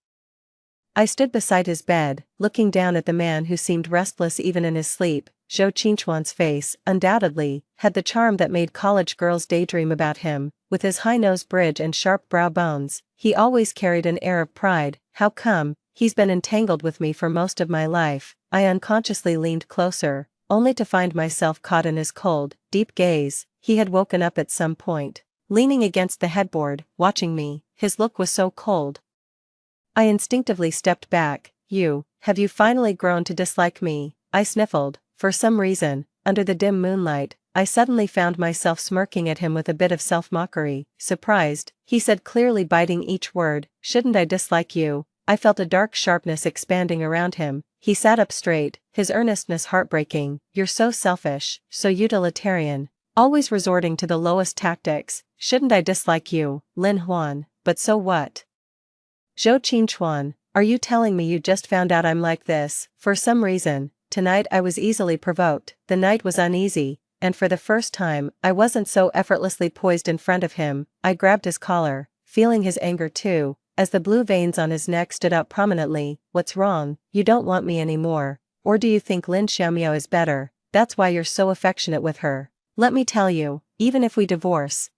I stood beside his bed, looking down at the man who seemed restless even in his sleep. Zhou Qingchuan's face, undoubtedly, had the charm that made college girls daydream about him. With his high nose bridge and sharp brow bones, he always carried an air of pride. How come? He's been entangled with me for most of my life. I unconsciously leaned closer, only to find myself caught in his cold, deep gaze. He had woken up at some point, leaning against the headboard, watching me. His look was so cold. I instinctively stepped back. Have you finally grown to dislike me? I sniffled. For some reason, under the dim moonlight, I suddenly found myself smirking at him with a bit of self-mockery. Surprised, he said, clearly biting each word, shouldn't I dislike you? I felt a dark sharpness expanding around him. He sat up straight, his earnestness heartbreaking. You're so selfish, so utilitarian, always resorting to the lowest tactics. Shouldn't I dislike you, Lin Huan? But so what? Zhou Qingchuan, are you telling me you just found out I'm like this? For some reason, tonight I was easily provoked. The night was uneasy, and for the first time, I wasn't so effortlessly poised in front of him. I grabbed his collar, feeling his anger too, as the blue veins on his neck stood out prominently. What's wrong? You don't want me anymore? Or do you think Lin Xiaomiao is better? That's why you're so affectionate with her. Let me tell you, even if we divorce,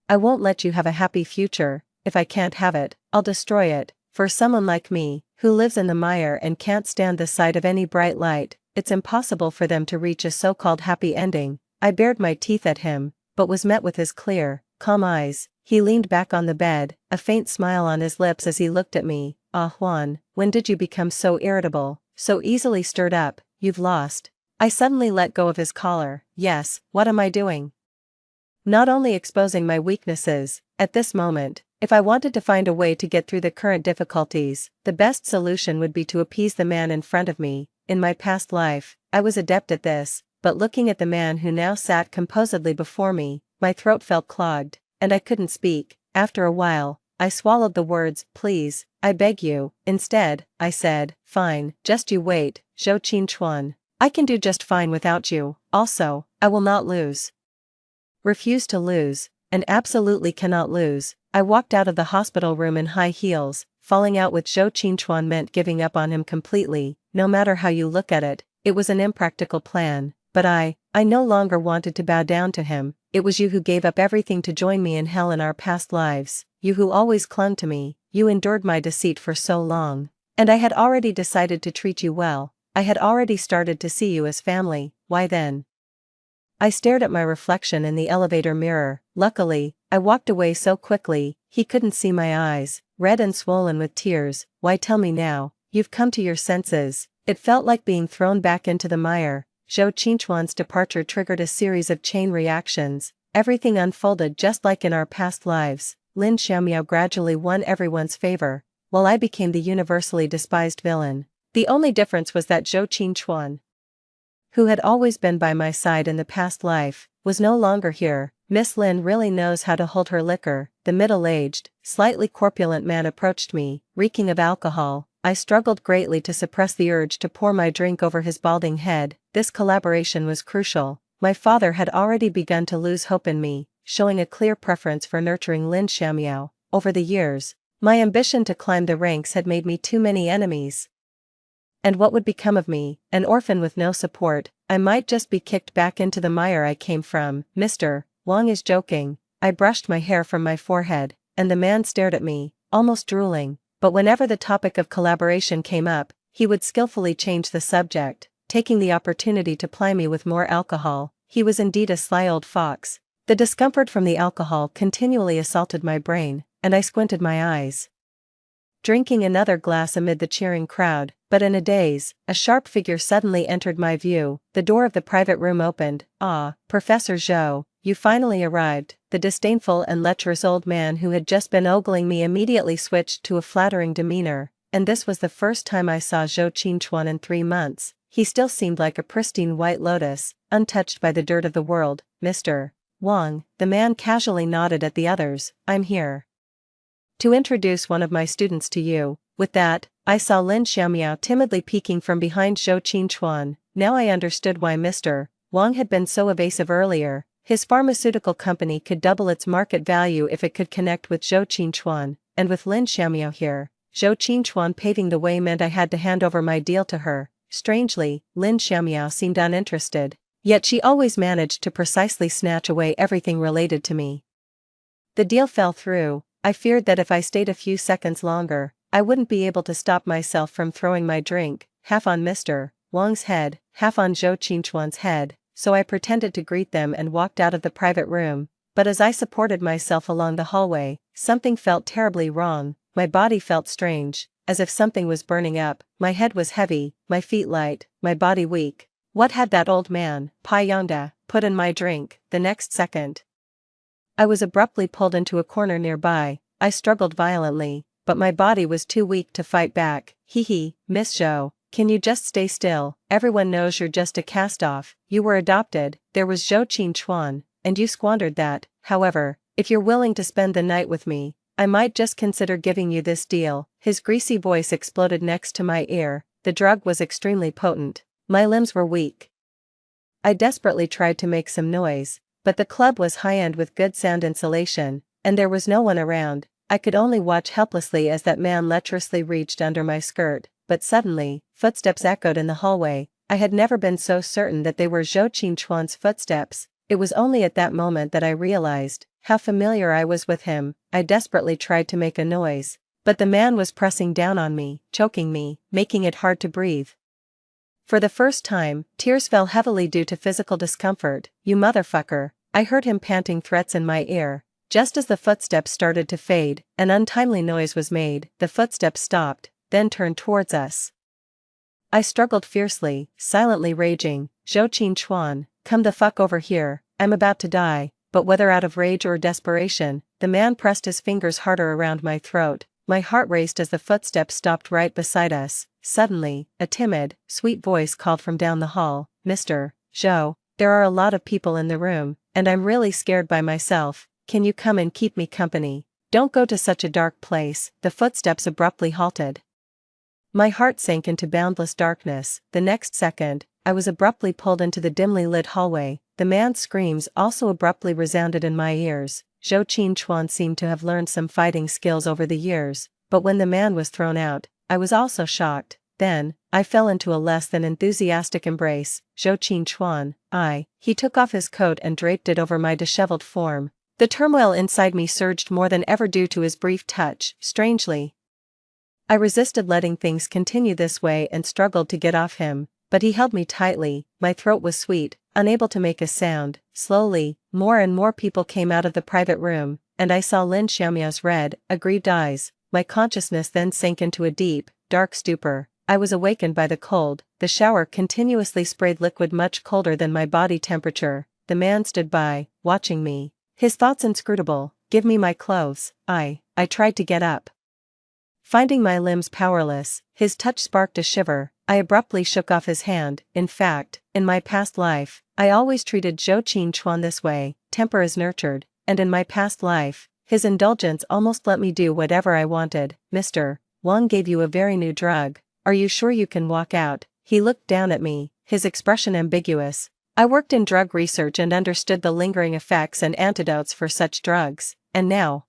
I won't let you have a happy future. If I can't have it, I'll destroy it. For someone like me, who lives in the mire and can't stand the sight of any bright light, it's impossible for them to reach a so-called happy ending. I bared my teeth at him, but was met with his clear, calm eyes. He leaned back on the bed, a faint smile on his lips as he looked at me. Ah, Juan, when did you become so irritable, so easily stirred up? You've lost. I suddenly let go of his collar. Yes, what am I doing? Not only exposing my weaknesses. At this moment, if I wanted to find a way to get through the current difficulties, the best solution would be to appease the man in front of me. In my past life, I was adept at this, but looking at the man who now sat composedly before me, my throat felt clogged, and I couldn't speak. After a while, I swallowed the words, please, I beg you. Instead, I said, fine, just you wait, Zhou Qingchuan. I can do just fine without you. Also, I will not lose. Refuse to lose, and absolutely cannot lose. I walked out of the hospital room in high heels. Falling out with Zhou Qingchuan meant giving up on him completely. No matter how you look at it, it was an impractical plan. But I no longer wanted to bow down to him. It was you who gave up everything to join me in hell in our past lives. You who always clung to me. You endured my deceit for so long. And I had already decided to treat you well. I had already started to see you as family. Why then? I stared at my reflection in the elevator mirror. Luckily, I walked away so quickly, he couldn't see my eyes, red and swollen with tears. Why, tell me now, you've come to your senses. It felt like being thrown back into the mire. Zhou Qingchuan's departure triggered a series of chain reactions. Everything unfolded just like in our past lives. Lin Xiaomiao gradually won everyone's favor, while I became the universally despised villain. The only difference was that Zhou Qingchuan, who had always been by my side in the past life, was no longer here. Miss Lin really knows how to hold her liquor. The middle-aged, slightly corpulent man approached me, reeking of alcohol. I struggled greatly to suppress the urge to pour my drink over his balding head. This collaboration was crucial. My father had already begun to lose hope in me, showing a clear preference for nurturing Lin Xiaomiao. Over the years, my ambition to climb the ranks had made me too many enemies. And what would become of me, an orphan with no support? I might just be kicked back into the mire I came from. Mr. Wang is joking. I brushed my hair from my forehead, and the man stared at me, almost drooling. But whenever the topic of collaboration came up, he would skillfully change the subject, taking the opportunity to ply me with more alcohol. He was indeed a sly old fox. The discomfort from the alcohol continually assaulted my brain, and I squinted my eyes, drinking another glass amid the cheering crowd. But in a daze, a sharp figure suddenly entered my view. The door of the private room opened. "Ah, Professor Zhou, you finally arrived." The disdainful and lecherous old man who had just been ogling me immediately switched to a flattering demeanor, and this was the first time I saw Zhou Qingchuan in 3 months. He still seemed like a pristine white lotus, untouched by the dirt of the world. "Mr. Wang," the man casually nodded at the others, "I'm here to introduce one of my students to you." With that, I saw Lin Xiaomiao timidly peeking from behind Zhou Qingchuan. Now I understood why Mr. Wang had been so evasive earlier. His pharmaceutical company could double its market value if it could connect with Zhou Qingchuan, and with Lin Xiaomiao here, Zhou Qingchuan paving the way meant I had to hand over my deal to her. Strangely, Lin Xiaomiao seemed uninterested, yet she always managed to precisely snatch away everything related to me. The deal fell through. I feared that if I stayed a few seconds longer, I wouldn't be able to stop myself from throwing my drink, half on Mr. Wang's head, half on Zhou Qingchuan's head, so I pretended to greet them and walked out of the private room. But as I supported myself along the hallway, something felt terribly wrong. My body felt strange, as if something was burning up. My head was heavy, my feet light, my body weak. What had that old man, Pai Yongda, put in my drink? The next second, I was abruptly pulled into a corner nearby. I struggled violently, but my body was too weak to fight back. "Hee, Miss Zhou, can you just stay still? Everyone knows you're just a cast-off. You were adopted." There was Zhou Qingchuan, and you squandered that. "However, if you're willing to spend the night with me, I might just consider giving you this deal." His greasy voice exploded next to my ear. The drug was extremely potent. My limbs were weak. I desperately tried to make some noise, but the club was high-end with good sound insulation, and there was no one around. I could only watch helplessly as that man lecherously reached under my skirt. But suddenly, footsteps echoed in the hallway. I had never been so certain that they were Zhou Qingchuan's footsteps. It was only at that moment that I realized how familiar I was with him. I desperately tried to make a noise, but the man was pressing down on me, choking me, making it hard to breathe. For the first time, tears fell heavily due to physical discomfort. "You motherfucker," I heard him panting threats in my ear. Just as the footsteps started to fade, an untimely noise was made. The footsteps stopped, then turned towards us. I struggled fiercely, silently raging. "Zhou Qingchuan, come the fuck over here, I'm about to die." But whether out of rage or desperation, the man pressed his fingers harder around my throat. My heart raced as the footsteps stopped right beside us. Suddenly, a timid, sweet voice called from down the hall, "Mr. Zhou, there are a lot of people in the room, and I'm really scared by myself. Can you come and keep me company? Don't go to such a dark place." The footsteps abruptly halted. My heart sank into boundless darkness. The next second, I was abruptly pulled into the dimly lit hallway. The man's screams also abruptly resounded in my ears. Zhou Qingchuan seemed to have learned some fighting skills over the years, but when the man was thrown out, I was also shocked. Then, I fell into a less than enthusiastic embrace. "Zhou Qingchuan, He took off his coat and draped it over my disheveled form. The turmoil inside me surged more than ever due to his brief touch. Strangely, I resisted letting things continue this way and struggled to get off him, but he held me tightly. My throat was sweet, unable to make a sound. Slowly, more and more people came out of the private room, and I saw Lin Xiaomiao's red, aggrieved eyes. My consciousness then sank into a deep, dark stupor. I was awakened by the cold. The shower continuously sprayed liquid much colder than my body temperature. The man stood by, watching me, his thoughts inscrutable. "Give me my clothes." I tried to get up, finding my limbs powerless. His touch sparked a shiver. I abruptly shook off his hand. In fact, in my past life, I always treated Zhou Qingchuan this way. Temper is nurtured, and in my past life, his indulgence almost let me do whatever I wanted. "Mr. Wang gave you a very new drug. Are you sure you can walk out?" He looked down at me, his expression ambiguous. I worked in drug research and understood the lingering effects and antidotes for such drugs, and now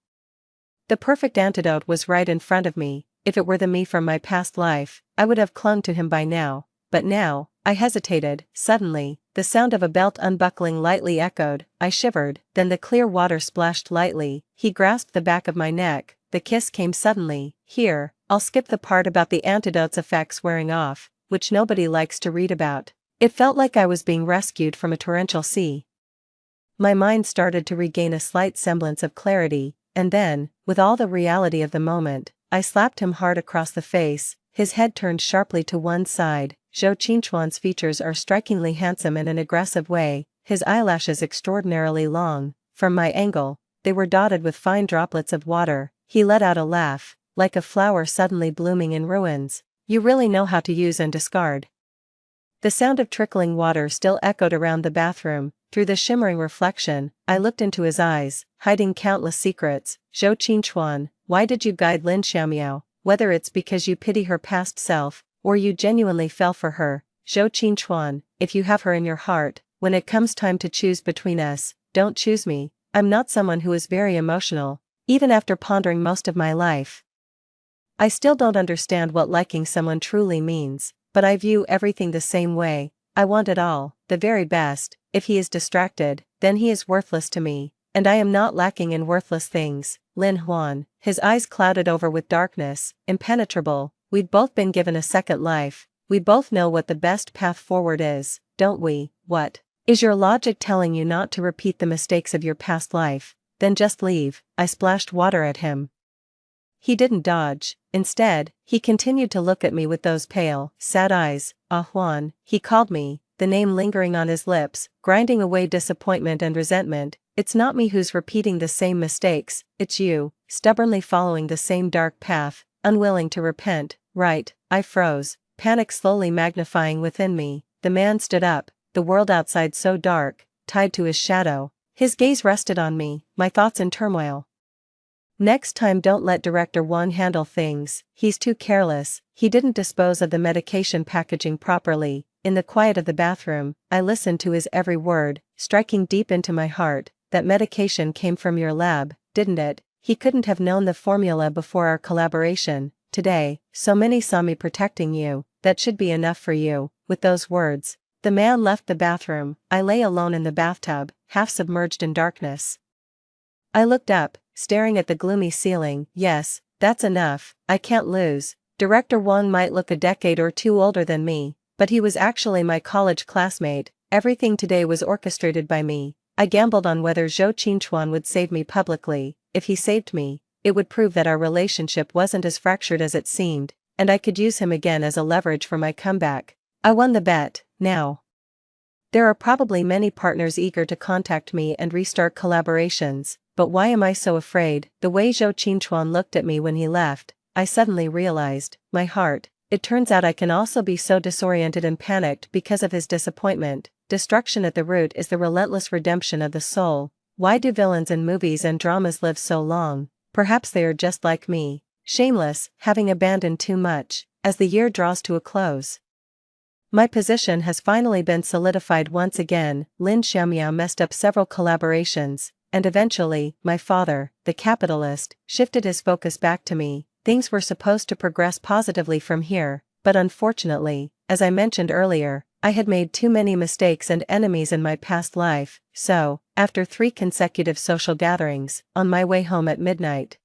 the perfect antidote was right in front of me. if it were the me from my past life, I would have clung to him by now. But now, I hesitated. Suddenly, the sound of a belt unbuckling lightly echoed. I shivered, then the clear water splashed lightly. He grasped the back of my neck. The kiss came suddenly. Here, I'll skip the part about the antidote's effects wearing off, which nobody likes to read about. It felt like I was being rescued from a torrential sea. My mind started to regain a slight semblance of clarity, and then, with all the reality of the moment, I slapped him hard across the face. His head turned sharply to one side. Zhou Qingchuan's features are strikingly handsome in an aggressive way, his eyelashes extraordinarily long. From my angle, they were dotted with fine droplets of water. He let out a laugh, like a flower suddenly blooming in ruins. You really know how to use and discard. The sound of trickling water still echoed around the bathroom. Through the shimmering reflection, I looked into his eyes, hiding countless secrets. Zhou Qingchuan, why did you guide Lin Xiaomiao? Whether it's because you pity her past self, or you genuinely fell for her, Zhou Qingchuan, if you have her in your heart, when it comes time to choose between us, don't choose me. I'm not someone who is very emotional, even after pondering most of my life. I still don't understand what liking someone truly means, but I view everything the same way. I want it all, the very best. If he is distracted, then he is worthless to me, and I am not lacking in worthless things. Lin Huan, his eyes clouded over with darkness, impenetrable. We'd both been given a second life. We both know what the best path forward is, don't we? What? Is your logic telling you not to repeat the mistakes of your past life? Then just leave. I splashed water at him. He didn't dodge. Instead, he continued to look at me with those pale, sad eyes. Ah Huan, he called me, the name lingering on his lips, grinding away disappointment and resentment. It's not me who's repeating the same mistakes, it's you, stubbornly following the same dark path, unwilling to repent. Right, I froze, panic slowly magnifying within me. The man stood up, the world outside so dark, tied to his shadow. His gaze rested on me, my thoughts in turmoil. Next time don't let Director Wang handle things, he's too careless. He didn't dispose of the medication packaging properly. In the quiet of the bathroom, I listened to his every word, striking deep into my heart. That medication came from your lab, didn't it? He couldn't have known the formula before our collaboration. Today, so many saw me protecting you, that should be enough for you. With those words, the man left the bathroom. I lay alone in the bathtub, half submerged in darkness. I looked up, staring at the gloomy ceiling. Yes, that's enough, I can't lose. Director Wang might look a decade or two older than me, but he was actually my college classmate. Everything today was orchestrated by me. I gambled on whether Zhou Qingchuan would save me publicly. If he saved me, it would prove that our relationship wasn't as fractured as it seemed, and I could use him again as a leverage for my comeback. I won the bet. Now, there are probably many partners eager to contact me and restart collaborations, but why am I so afraid? The way Zhou Qingchuan looked at me when he left, I suddenly realized, my heart. It turns out I can also be so disoriented and panicked because of his disappointment. Destruction at the root is the relentless redemption of the soul. Why do villains in movies and dramas live so long? Perhaps they are just like me, shameless, having abandoned too much. As the year draws to a close, my position has finally been solidified once again. Lin Xiaomiao messed up several collaborations, and eventually, my father, the capitalist, shifted his focus back to me. Things were supposed to progress positively from here, but unfortunately, as I mentioned earlier, I had made too many mistakes and enemies in my past life. So, after 3 consecutive social gatherings, on my way home at midnight,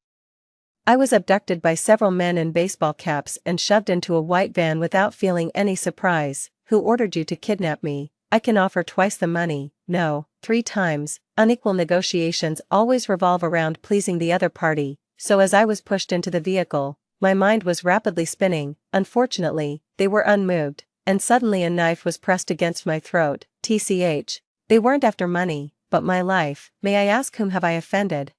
I was abducted by several men in baseball caps and shoved into a white van without feeling any surprise. Who ordered you to kidnap me? I can offer twice the money. No, 3 times. Unequal negotiations always revolve around pleasing the other party, so as I was pushed into the vehicle, my mind was rapidly spinning. Unfortunately, they were unmoved, and suddenly a knife was pressed against my throat. TCH. They weren't after money, but my life. May I ask whom have I offended?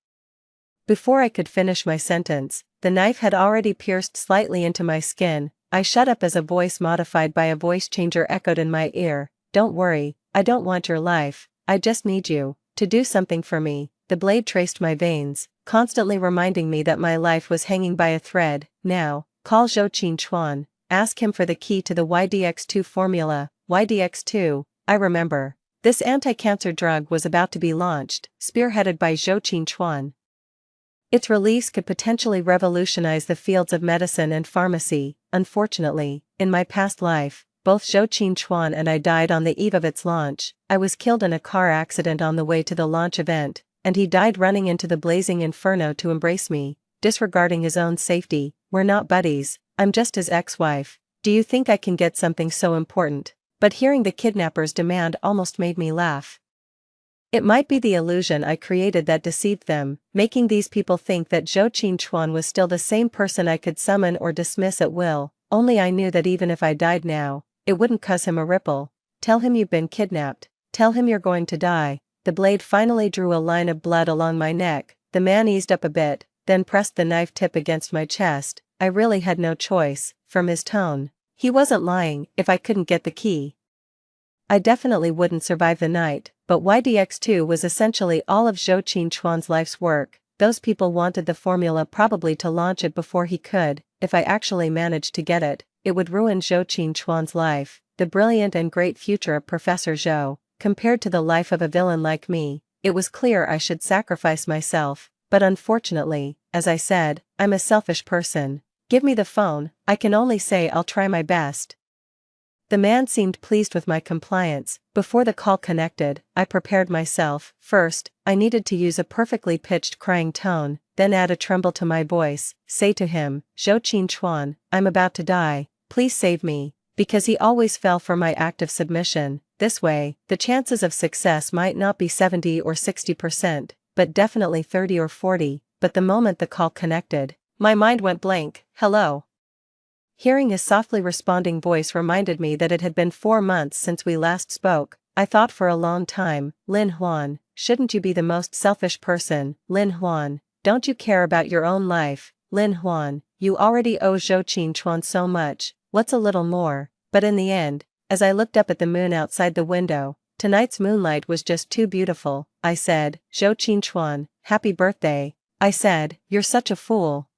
Before I could finish my sentence, the knife had already pierced slightly into my skin. I shut up as a voice modified by a voice changer echoed in my ear. Don't worry, I don't want your life, I just need you to do something for me. The blade traced my veins, constantly reminding me that my life was hanging by a thread. Now, call Zhou Qingchuan, ask him for the key to the YDX2 formula. YDX2, I remember. This anti-cancer drug was about to be launched, spearheaded by Zhou Qingchuan. Its release could potentially revolutionize the fields of medicine and pharmacy. Unfortunately, in my past life, both Zhou Qinchuan and I died on the eve of its launch. I was killed in a car accident on the way to the launch event, and he died running into the blazing inferno to embrace me, disregarding his own safety. We're not buddies, I'm just his ex-wife. Do you think I can get something so important? But hearing the kidnapper's demand almost made me laugh. It might be the illusion I created that deceived them, making these people think that Zhou Qinchuan was still the same person I could summon or dismiss at will. Only I knew that even if I died now, it wouldn't cause him a ripple. Tell him you've been kidnapped. Tell him you're going to die. The blade finally drew a line of blood along my neck. The man eased up a bit, then pressed the knife tip against my chest. I really had no choice. From his tone, he wasn't lying. If I couldn't get the key, I definitely wouldn't survive the night. But YDX2 was essentially all of Zhou Qinchuan's life's work. Those people wanted the formula probably to launch it before he could. If I actually managed to get it, it would ruin Zhou Qinchuan's life, the brilliant and great future of Professor Zhou, compared to the life of a villain like me. It was clear I should sacrifice myself, but unfortunately, as I said, I'm a selfish person. Give me the phone. I can only say I'll try my best. The man seemed pleased with my compliance. Before the call connected, I prepared myself. First, I needed to use a perfectly pitched crying tone, then add a tremble to my voice. Say to him, Zhou Qinchuan, I'm about to die, please save me, because he always fell for my act of submission. This way, the chances of success might not be 70 or 60%, but definitely 30 or 40. But the moment the call connected, my mind went blank. Hello. Hearing his softly responding voice reminded me that it had been 4 months since we last spoke. I thought for a long time. Lin Huan, shouldn't you be the most selfish person? Lin Huan, don't you care about your own life? Lin Huan, you already owe Zhou Qinchuan so much, what's a little more? But in the end, as I looked up at the moon outside the window, tonight's moonlight was just too beautiful. I said, Zhou Qinchuan, happy birthday. I said, you're such a fool.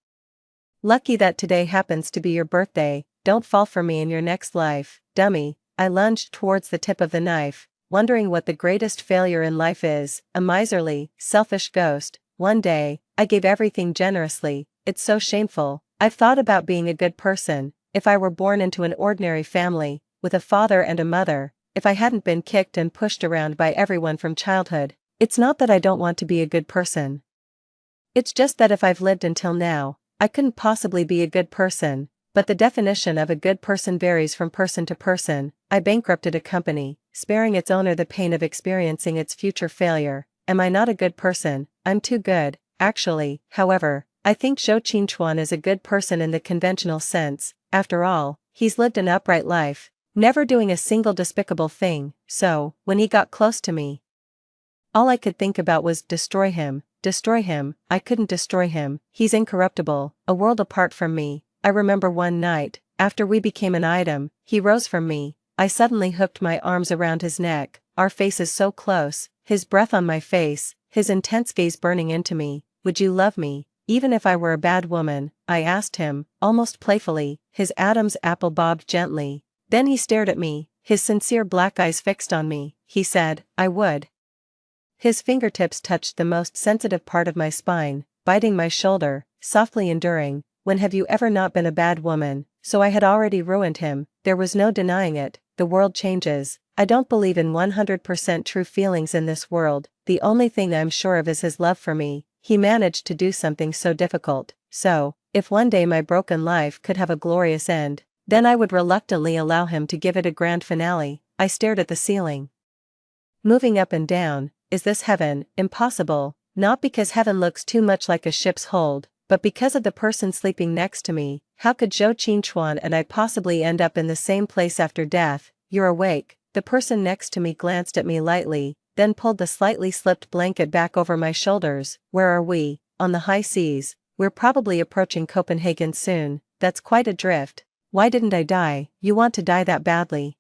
Lucky that today happens to be your birthday. Don't fall for me in your next life, dummy. I lunged towards the tip of the knife, wondering what the greatest failure in life is. A miserly, selfish ghost. One day, I gave everything generously. It's so shameful. I've thought about being a good person. If I were born into an ordinary family, with a father and a mother, if I hadn't been kicked and pushed around by everyone from childhood. It's not that I don't want to be a good person. It's just that if I've lived until now, I couldn't possibly be a good person. But the definition of a good person varies from person to person. I bankrupted a company, sparing its owner the pain of experiencing its future failure. Am I not a good person? I'm too good, actually. However, I think Zhou Qinchuan is a good person in the conventional sense. After all, he's lived an upright life, never doing a single despicable thing. So, when he got close to me, all I could think about was destroy him. Destroy him. I couldn't destroy him. He's incorruptible, a world apart from me. I remember one night, after we became an item, he rose from me. I suddenly hooked my arms around his neck, our faces so close, his breath on my face, his intense gaze burning into me. Would you love me, even if I were a bad woman? I asked him, almost playfully. His Adam's apple bobbed gently. Then he stared at me, his sincere black eyes fixed on me. He said, I would. His fingertips touched the most sensitive part of my spine, biting my shoulder, softly enduring. When have you ever not been a bad woman? So I had already ruined him. There was no denying it. The world changes. I don't believe in 100% true feelings in this world. The only thing I'm sure of is his love for me. He managed to do something so difficult. So, if one day my broken life could have a glorious end, then I would reluctantly allow him to give it a grand finale. I stared at the ceiling, moving up and down. Is this heaven? Impossible. Not because heaven looks too much like a ship's hold, but because of the person sleeping next to me. How could Zhou Qinchuan and I possibly end up in the same place after death? You're awake. The person next to me glanced at me lightly, then pulled the slightly slipped blanket back over my shoulders. Where are we? On the high seas. We're probably approaching Copenhagen soon. That's quite a drift. Why didn't I die? You want to die that badly?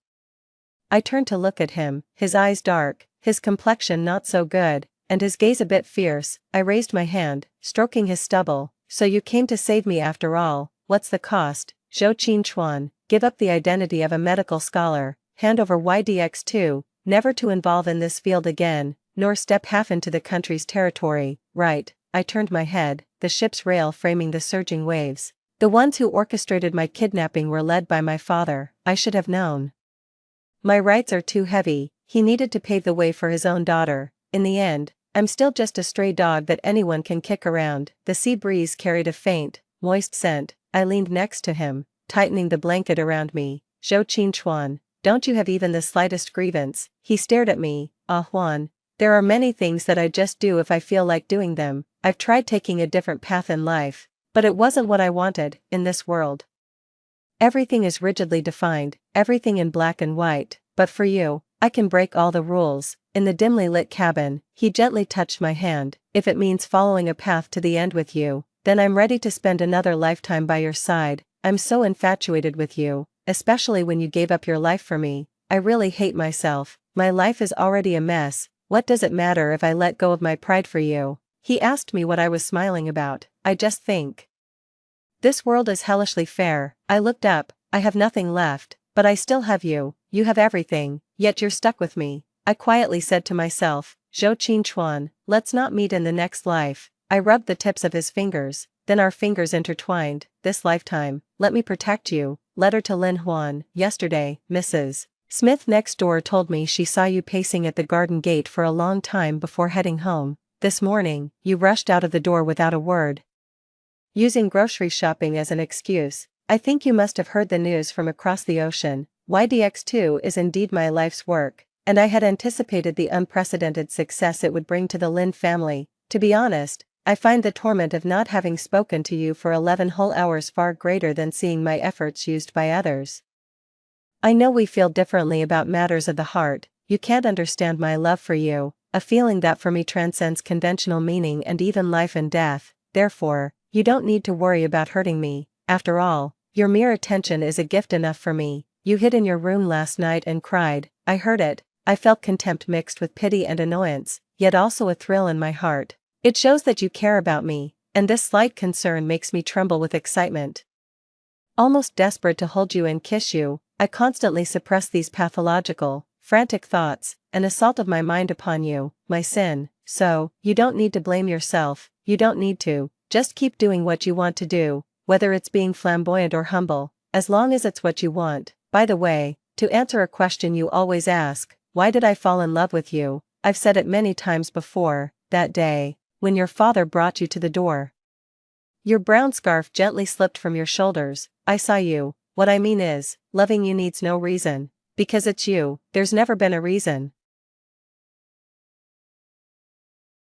I turned to look at him, his eyes dark, his complexion not so good, and his gaze a bit fierce. I raised my hand, stroking his stubble. So you came to save me after all. What's the cost? Zhou Qinchuan, give up the identity of a medical scholar, hand over YDX2, never to involve in this field again, nor step half into the country's territory. Right. I turned my head. the ship's rail framing the surging waves. The ones who orchestrated my kidnapping were led by my father, I should have known. My rights are too heavy, he needed to pave the way for his own daughter. In the end, I'm still just a stray dog that anyone can kick around. The sea breeze carried a faint, moist scent. I leaned next to him, tightening the blanket around me. Zhou Qinchuan, don't you have even the slightest grievance? He stared at me. Ah Juan, there are many things that I just do if I feel like doing them. I've tried taking a different path in life, but it wasn't what I wanted, in this world. Everything is rigidly defined, everything in black and white, but for you, I can break all the rules. In the dimly lit cabin, he gently touched my hand. If it means following a path to the end with you, then I'm ready to spend another lifetime by your side. I'm so infatuated with you, especially when you gave up your life for me. I really hate myself. My life is already a mess. What does it matter if I let go of my pride for you? He asked me what I was smiling about. I just think this world is hellishly fair. I looked up. I have nothing left, but I still have you. You have everything, yet you're stuck with me. I quietly said to myself, Zhou Qinchuan, let's not meet in the next life. I rubbed the tips of his fingers, then our fingers intertwined. This lifetime, let me protect you. Letter to Lin Huan. Yesterday, Mrs. Smith next door told me she saw you pacing at the garden gate for a long time before heading home. This morning, you rushed out of the door without a word, using grocery shopping as an excuse. I think you must have heard the news from across the ocean. YDX2 is indeed my life's work, and I had anticipated the unprecedented success it would bring to the Lin family. To be honest, I find the torment of not having spoken to you for 11 whole hours far greater than seeing my efforts used by others. I know we feel differently about matters of the heart. You can't understand my love for you, a feeling that for me transcends conventional meaning and even life and death. Therefore, you don't need to worry about hurting me. After all, your mere attention is a gift enough for me. You hid in your room last night and cried. I heard it. I felt contempt mixed with pity and annoyance, yet also a thrill in my heart. It shows that you care about me, and this slight concern makes me tremble with excitement. Almost desperate to hold you and kiss you, I constantly suppress these pathological, frantic thoughts, an assault of my mind upon you, my sin. So, you don't need to blame yourself, you don't need to. Just keep doing what you want to do, whether it's being flamboyant or humble, as long as it's what you want. By the way, to answer a question you always ask, why did I fall in love with you? I've said it many times before. That day, when your father brought you to the door, your brown scarf gently slipped from your shoulders. I saw you. What I mean is, loving you needs no reason. Because it's you, there's never been a reason.